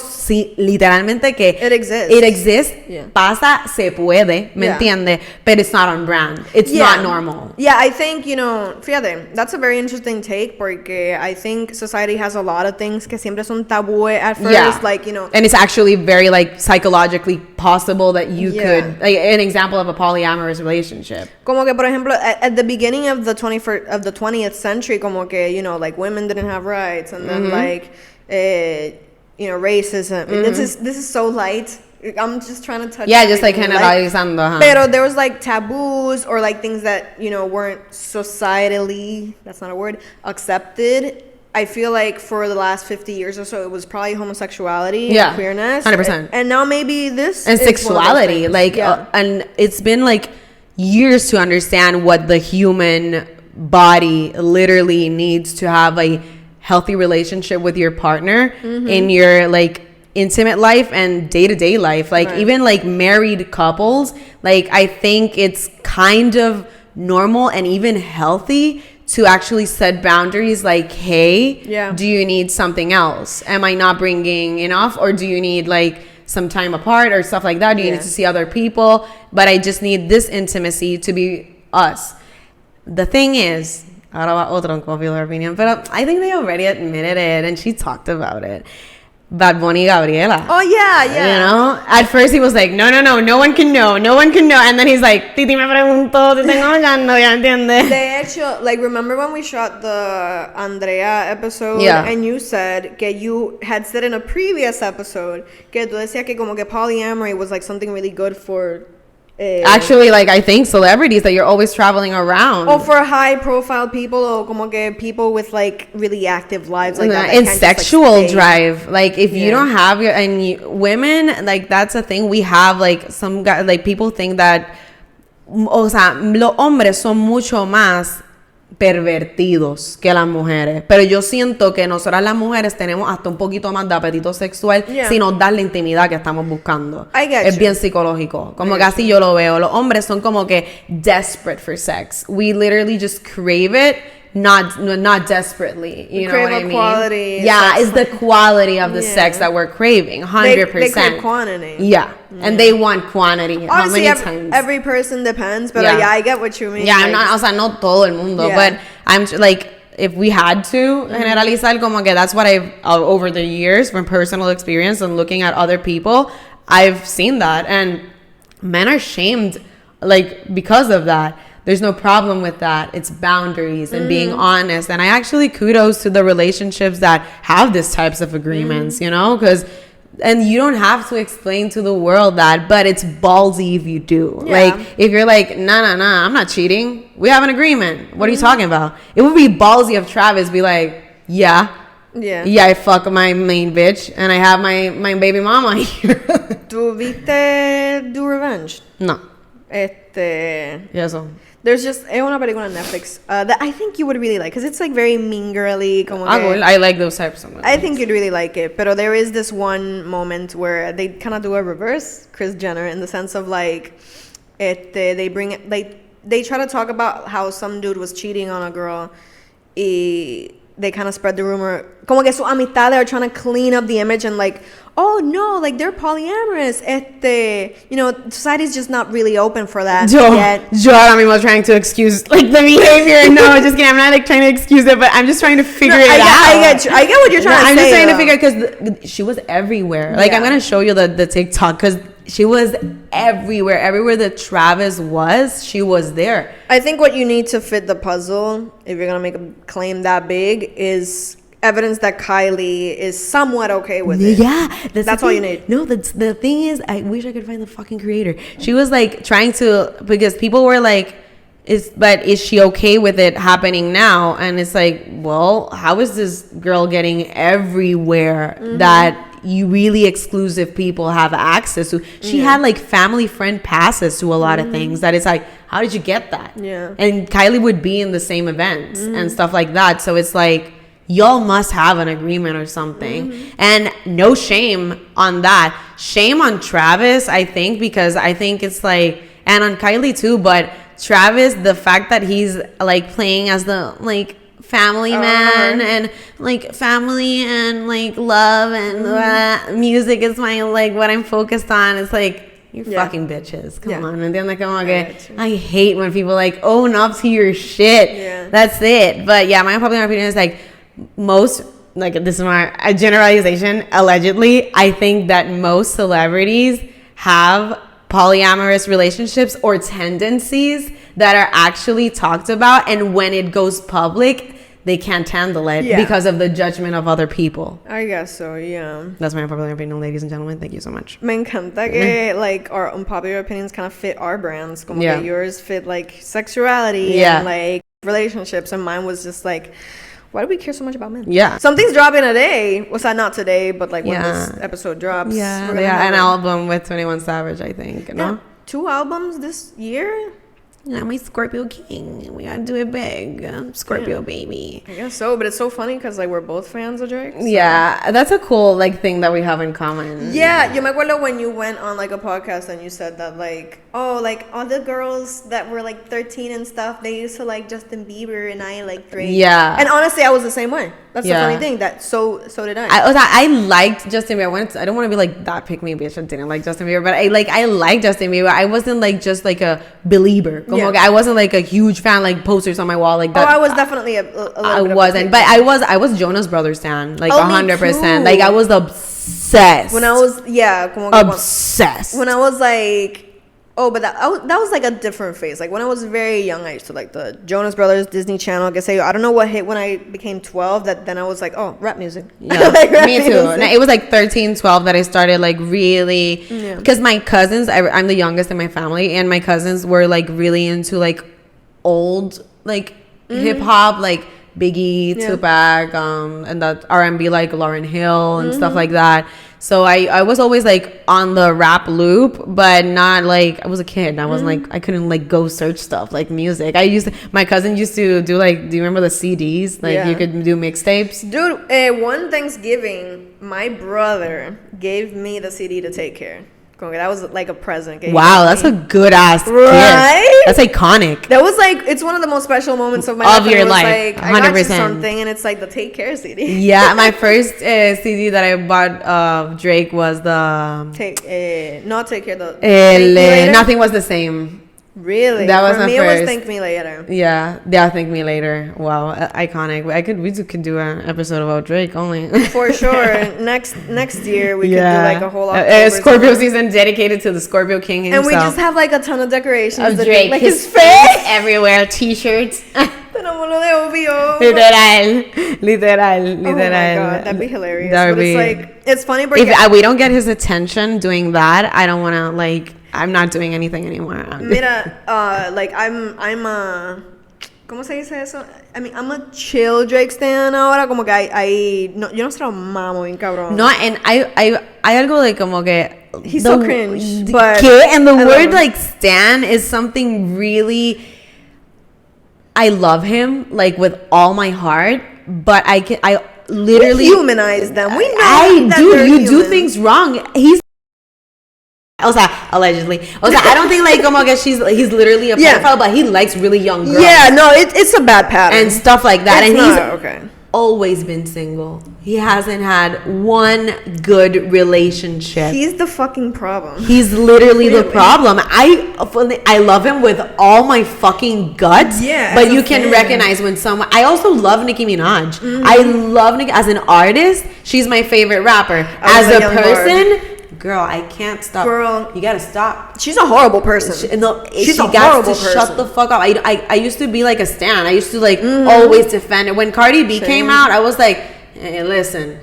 literalmente que it exists. Pasa, se puede, ¿me entiendes? But it's not on brand. It's not normal. Yeah, I think, fíjate, that's a very interesting take, porque I think society has a lot of things que siempre son tabú at first, like, And it's actually very, like, psychologically possible that you could, like, an example of a polyamorous relationship. Como que, por ejemplo, at the beginning of the 20th century, como que, like, women didn't have rights, and then, like, racism. This is so light. I'm just trying to touch. Yeah, just like generalizando. Pero there was like taboos or like things that weren't societally, that's not a word, accepted. I feel like for the last 50 years or so, it was probably homosexuality, and queerness, 100%. And now maybe this and sexuality, like, and it's been like years to understand what the human body literally needs to have a healthy relationship with your partner in your like intimate life and day-to-day life, like even like married couples, like I think it's kind of normal and even healthy to actually set boundaries, like, hey, do you need something else? Am I not bringing enough? Or do you need like some time apart or stuff like that? Do you need to see other people? But I just need this intimacy to be us. The thing is, ahora va otro unpopular opinion, but I think they already admitted it and she talked about it. Bad Bunny Gabriela. Oh, yeah. At first he was like, no one can know. And then he's like, Titi me preguntó, te tengo hablando, ya entiendes. De hecho, like, remember when we shot the Andrea episode? And you said que you had said in a previous episode que tú decías que como que polyamory was like something really good for... Actually, like, I think celebrities that you're always traveling around. Or for high-profile people, or como que people with, like, really active lives like that. And sexual drive. Like, if you don't have women, like, that's a thing. We have, like, some guys, like, people think that, o sea, los hombres son mucho más pervertidos que las mujeres, pero yo siento que nosotras las mujeres tenemos hasta un poquito más de apetito sexual si nos da la intimidad que estamos buscando. Es bien psicológico, como que así yo lo veo. Los hombres son como que desperate for sex. We literally just crave it, not desperately, you know what I mean? Quality. Yeah, it's the quality of the sex that we're craving, 100%. They crave quantity. Yeah. And they want quantity. Obviously, how many times? Every person depends, but I get what you mean. Yeah, like, o sea, no todo el mundo, but I'm like, if we had to generalizar, como que that's what I've, over the years, from personal experience and looking at other people, I've seen that. And men are shamed, like, because of that. There's no problem with that. It's boundaries and being honest. And I actually kudos to the relationships that have these types of agreements, because... And you don't have to explain to the world that, but it's ballsy if you do. Like, if you're like, nah, I'm not cheating. We have an agreement. What are you talking about? It would be ballsy of Travis be like, yeah, I fuck my main bitch, and I have my baby mama here. ¿Tú viste Do Revenge? No. Yes. There's just una película on Netflix that I think you would really like, because it's like very mean girly. Como que, I like those types of movies. I think you'd really like it. But there is this one moment where they kind of do a reverse Kris Jenner, in the sense of like, they try to talk about how some dude was cheating on a girl. They they kind of spread the rumor, como que su amistad, they're trying to clean up the image and like, oh no, like they're polyamorous. You know, society's just not really open for that yet. Yo ahora mismo trying to excuse like the behavior. No, just kidding. I'm not like trying to excuse it, but I'm just trying to figure it out. I get what you're trying to say. I'm just trying to figure because she was everywhere. Like I'm gonna show you the TikTok because she was everywhere that Travis was, she was there. I think what you need to fit the puzzle, if you're gonna make a claim that big, is evidence that Kylie is somewhat okay with it. Yeah, that's all you need. No, the thing is, I wish I could find the fucking creator. She was like trying to, because people were like, is she okay with it happening now? And it's like, well, how is this girl getting everywhere that you really exclusive people have access to? She had like family friend passes to a lot of things that it's like, how did you get that? Yeah. And Kylie would be in the same events and stuff like that. So it's like, y'all must have an agreement or something. And no shame on that. Shame on Travis, I think, because I think it's like, and on Kylie too, but Travis, the fact that he's like playing as the like family man and like family and like love and music is my like what I'm focused on. It's like, you're fucking bitches. Come on. And then like, I hate when people like own up to your shit. Yeah. That's it. But yeah, my popular opinion is like most, like this is my generalization, allegedly, I think that most celebrities have polyamorous relationships or tendencies that are actually talked about, and when it goes public they can't handle it because of the judgment of other people. I guess so, yeah. That's my unpopular opinion, ladies and gentlemen. Thank you so much. Me encanta que like our unpopular opinions kind of fit our brands. Como que yours fit like sexuality and like relationships, and mine was just like, why do we care so much about men? Yeah. Something's dropping today. Well, not today, but like when this episode drops. Yeah, an album with 21 Savage, I think. No? 2 albums this year? Yeah, my Scorpio King. We gotta do it big. Scorpio baby. I guess so, but it's so funny because like we're both fans of Drake. So. Yeah, that's a cool like thing that we have in common. Yeah, yo me acuerdo when you went on like a podcast and you said that like, oh, like all the girls that were like 13 and stuff, they used to like Justin Bieber and I like Drake. Yeah. And honestly, I was the same way. That's the funny thing. That so did I. I liked Justin Bieber. I don't want to be like that pick me bitch. I didn't like Justin Bieber, but I liked Justin Bieber. I wasn't like just like a believer. I wasn't like a huge fan, like posters on my wall like that. Oh, I was definitely a I wasn't, but I was Jonas Brothers fan, like 100%. Like I was obsessed. When I was obsessed. When I was like. Oh, but that was like a different phase. Like when I was very young, I used to like the Jonas Brothers, Disney Channel. I don't know what hit when I became 12. Then I was like, oh, rap music. Yeah, like me too. Music. It was like 13, 12 that I started like really, because my cousins, I'm the youngest in my family, and my cousins were like really into like old like hip hop, like Biggie, Tupac, and that R&B like Lauryn Hill and stuff like that. So I was always like on the rap loop, but not like, I was a kid. I wasn't like, I couldn't like go search stuff like music. My cousin used to do like, do you remember the CDs? Like you could do mixtapes. Dude, one Thanksgiving, my brother gave me the CD to Take Care. That was like a present. Wow, that's a good ass gift. Right? That's iconic. That was like, it's one of the most special moments of my life. Of your life, like, 100%. I got you something, and it's like the Take Care CD. Yeah, my first CD that I bought of Drake was the not Take Care. The Nothing Was the Same. Really? That was for me. First. It was Thank Me Later. Yeah, Thank Me Later. Wow, iconic. We could do an episode about Drake only. For sure. Next year we could do like a whole Scorpio season dedicated to the Scorpio King himself. And we just have like a ton of decorations of Drake, like his face everywhere, T-shirts. Tenemos lo de obvio. Literal. Oh my god, that'd be hilarious. It's like, it's funny. If we don't get his attention doing that, I don't want to like. I'm not doing anything anymore. Mira, like I'm a, ¿cómo se dice eso? I mean, I'm a chill Drake stan ahora, como que no, yo no se lo mamo bien cabrón. No, and I algo like como que he's so cringe. But and the word like stan is something really. I love him like with all my heart, but I literally humanize them. We know you do things wrong. Allegedly. I don't think like como que he's literally a pedophile, but he likes really young girls. Yeah, no, it's a bad pattern and stuff like that. It's not okay. always been single. He hasn't had one good relationship. He's the fucking problem. He's literally the problem. I love him with all my fucking guts. Yeah. But you can recognize when someone. I also love Nicki Minaj. Mm-hmm. I love Nicki as an artist. She's my favorite rapper. As a person, girl, I can't stop. Girl, you gotta stop. She's a horrible person. She's a horrible person. Shut the fuck up. I used to be like a stan. I used to like always defend it. When Cardi B came out, I was like, hey, listen,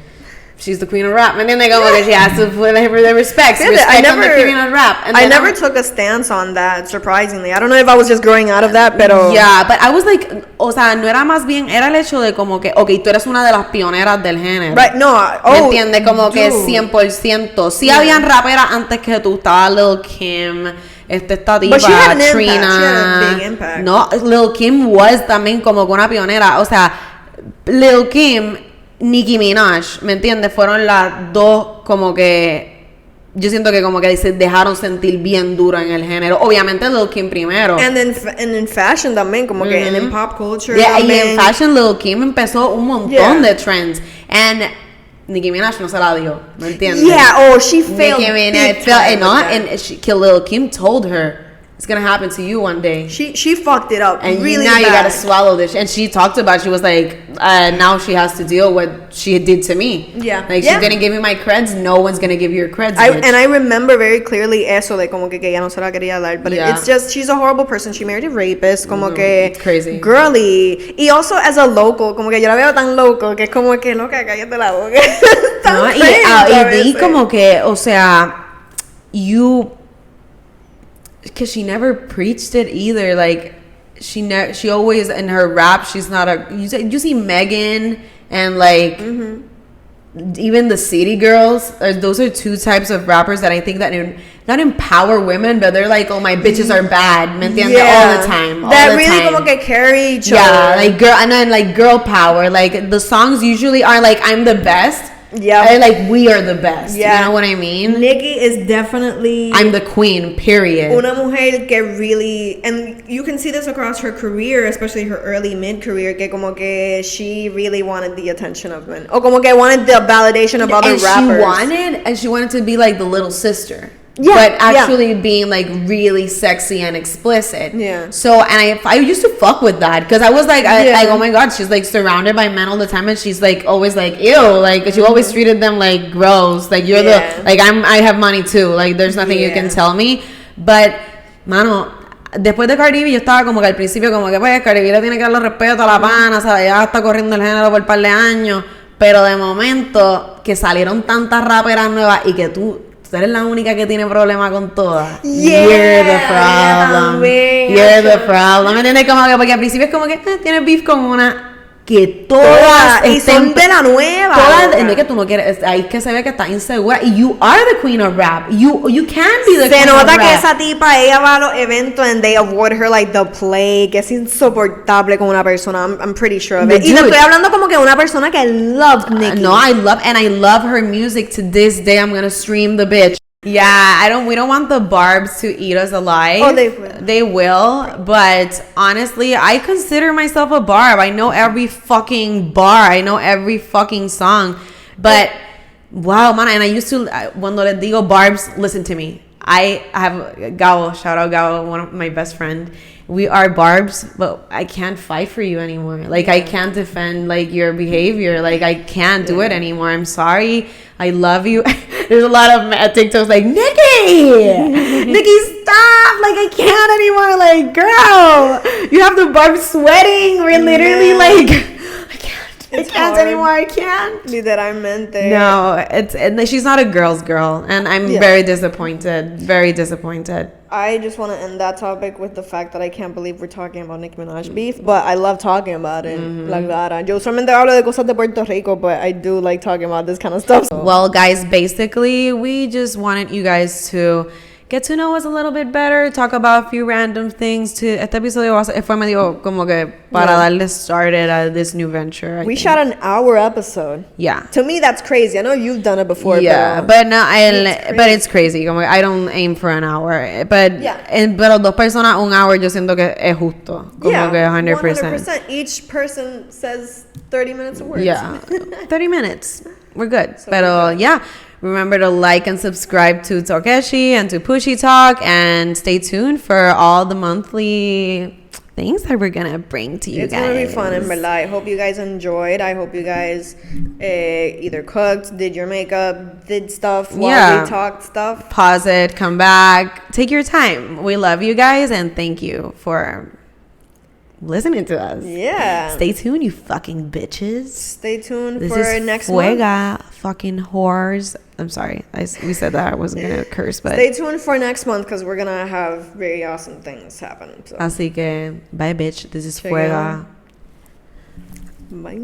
she's the queen of rap. And then they go, okay, she has to put her the respect. Respect on the queen of rap. And I never took a stance on that, surprisingly. I don't know if I was just growing out of that, pero... Yeah, but I was like, o sea, no era más bien, era el hecho de como que, ok, tú eres una de las pioneras del género. Right, no. ¿Me entiendes? Como que 100%. Sí habían raperas antes que tú. Estaba Lil Kim, esta tipa, Trina. She had a big impact. No, Lil Kim was también como que una pionera. O sea, Lil Kim, Nicki Minaj, ¿me entiendes? Fueron las dos como que... Yo siento que como que se dejaron sentir bien duro en el género. Obviamente Lil Kim primero. And in fashion también, como que en pop culture. Yeah, y en fashion Lil Kim empezó un montón de trends. And Nicki Minaj no se la dio, ¿me entiendes? Yeah, she failed. Nicki Minaj and Lil Kim told her, it's gonna happen to you one day. She fucked it up, and really now bad. You gotta swallow this. And she talked about, she was like, now she has to deal with what she did to me. Yeah, like she's gonna give me my creds. No one's gonna give you your creds. And I remember very clearly eso de como que ella no se la quería dar, but it's just she's a horrible person. She married a rapist, como que crazy, girly. Y also as a local, como que yo la veo tan loco que es como que loca, cállate la boca. No, y como que, o sea, because she never preached it either. Like she always in her rap, she's not a. You see Megan and like even the City Girls. Those are two types of rappers that I think that not empower women, but they're like, oh, my bitches are bad, ¿me entiendes? All the time. That really como que carry each other. Yeah, like girl, and then like girl power. Like the songs usually are like, I'm the best. Yeah, like we are the best. Yeah, you know what I mean? Nicki is definitely, I'm the queen, period. Una mujer que really, and you can see this across her career, especially her early mid-career, que como que she really wanted the attention of men, or como que wanted the validation of other rappers. She wanted to be like the little sister. Yeah, but actually being like really sexy and explicit. Yeah. So, and I used to fuck with that because I was like, like, oh my god, she's like surrounded by men all the time, and she's like always like, ew, like she always treated them like gross. Like you're the like I have money too. Like there's nothing you can tell me. But, mano, después de Cardi B yo estaba como que al principio como que pues Cardi B le tiene que darle respeto a la pana, o sea, ya está corriendo el género por un par de años. Pero de momento que salieron tantas raperas nuevas y que tú eres la única que tiene problema con todas. You're the problem. You're the problem. ¿Me entiendes? Como que porque al principio es como que tienes beef con una que todas y son de la nueva. Todas, es que tú no quieres, ahí es que se ve que estás insegura. Y you are the queen of rap. You can be the queen of rap. Se nota que esa tipa, ella va a los eventos and they award her like the play, que es insoportable con una persona. I'm pretty sure of it. Y le estoy hablando como que una persona que loves Nicki. No, I love her music to this day. I'm gonna stream the bitch. Yeah, we don't want the Barbs to eat us alive. Oh, they will. They will, but honestly, I consider myself a Barb. I know every fucking bar. I know every fucking song. But, wow, man, and I used to, cuando les digo Barbs, listen to me. I have Gabo, shout out Gabo, one of my best friend. We are Barbs, but I can't fight for you anymore. Like, I can't defend, like, your behavior. Like, I can't do it anymore. I'm sorry. I love you. There's a lot of TikToks like, Nicki, stop. Like, I can't anymore. Like, girl, you have the Barbs sweating. We're literally like... I can't anymore. I can't. Literalmente. No, she's not a girl's girl, and I'm very disappointed. Very disappointed. I just want to end that topic with the fact that I can't believe we're talking about Nicki Minaj beef, but I love talking about it. La clara. Yo solamente hablo de cosas de Puerto Rico, but I do like talking about this kind of stuff. Well, guys, basically, we just wanted you guys to get to know us a little bit better, talk about a few random things. Este episodio fue medio como que para darle started at this new venture. We shot an hour episode. Yeah. To me, that's crazy. I know you've done it before. Yeah, but it's crazy. Como I don't aim for an hour. But pero dos personas un hour yo siento que es justo. Como que 100%. 100%. Each person says 30 minutes of words. Yeah, 30 minutes. We're good. So pero yeah, remember to like and subscribe to Talkeshi and to PuchiTalk, and stay tuned for all the monthly things that we're gonna bring to you guys. It's gonna be fun, and I hope you guys enjoyed. I hope you guys either cooked, did your makeup, did stuff while we talked stuff. Pause it, come back, take your time. We love you guys, and thank you for listening to us. Yeah. Stay tuned, you fucking bitches. Stay tuned this for is next FUEGA, fucking whores. I'm sorry. We said that I wasn't going to curse, but... Stay tuned for next month because we're going to have very awesome things happen. So. Así que, bye, bitch. This is FUEGA. Bye.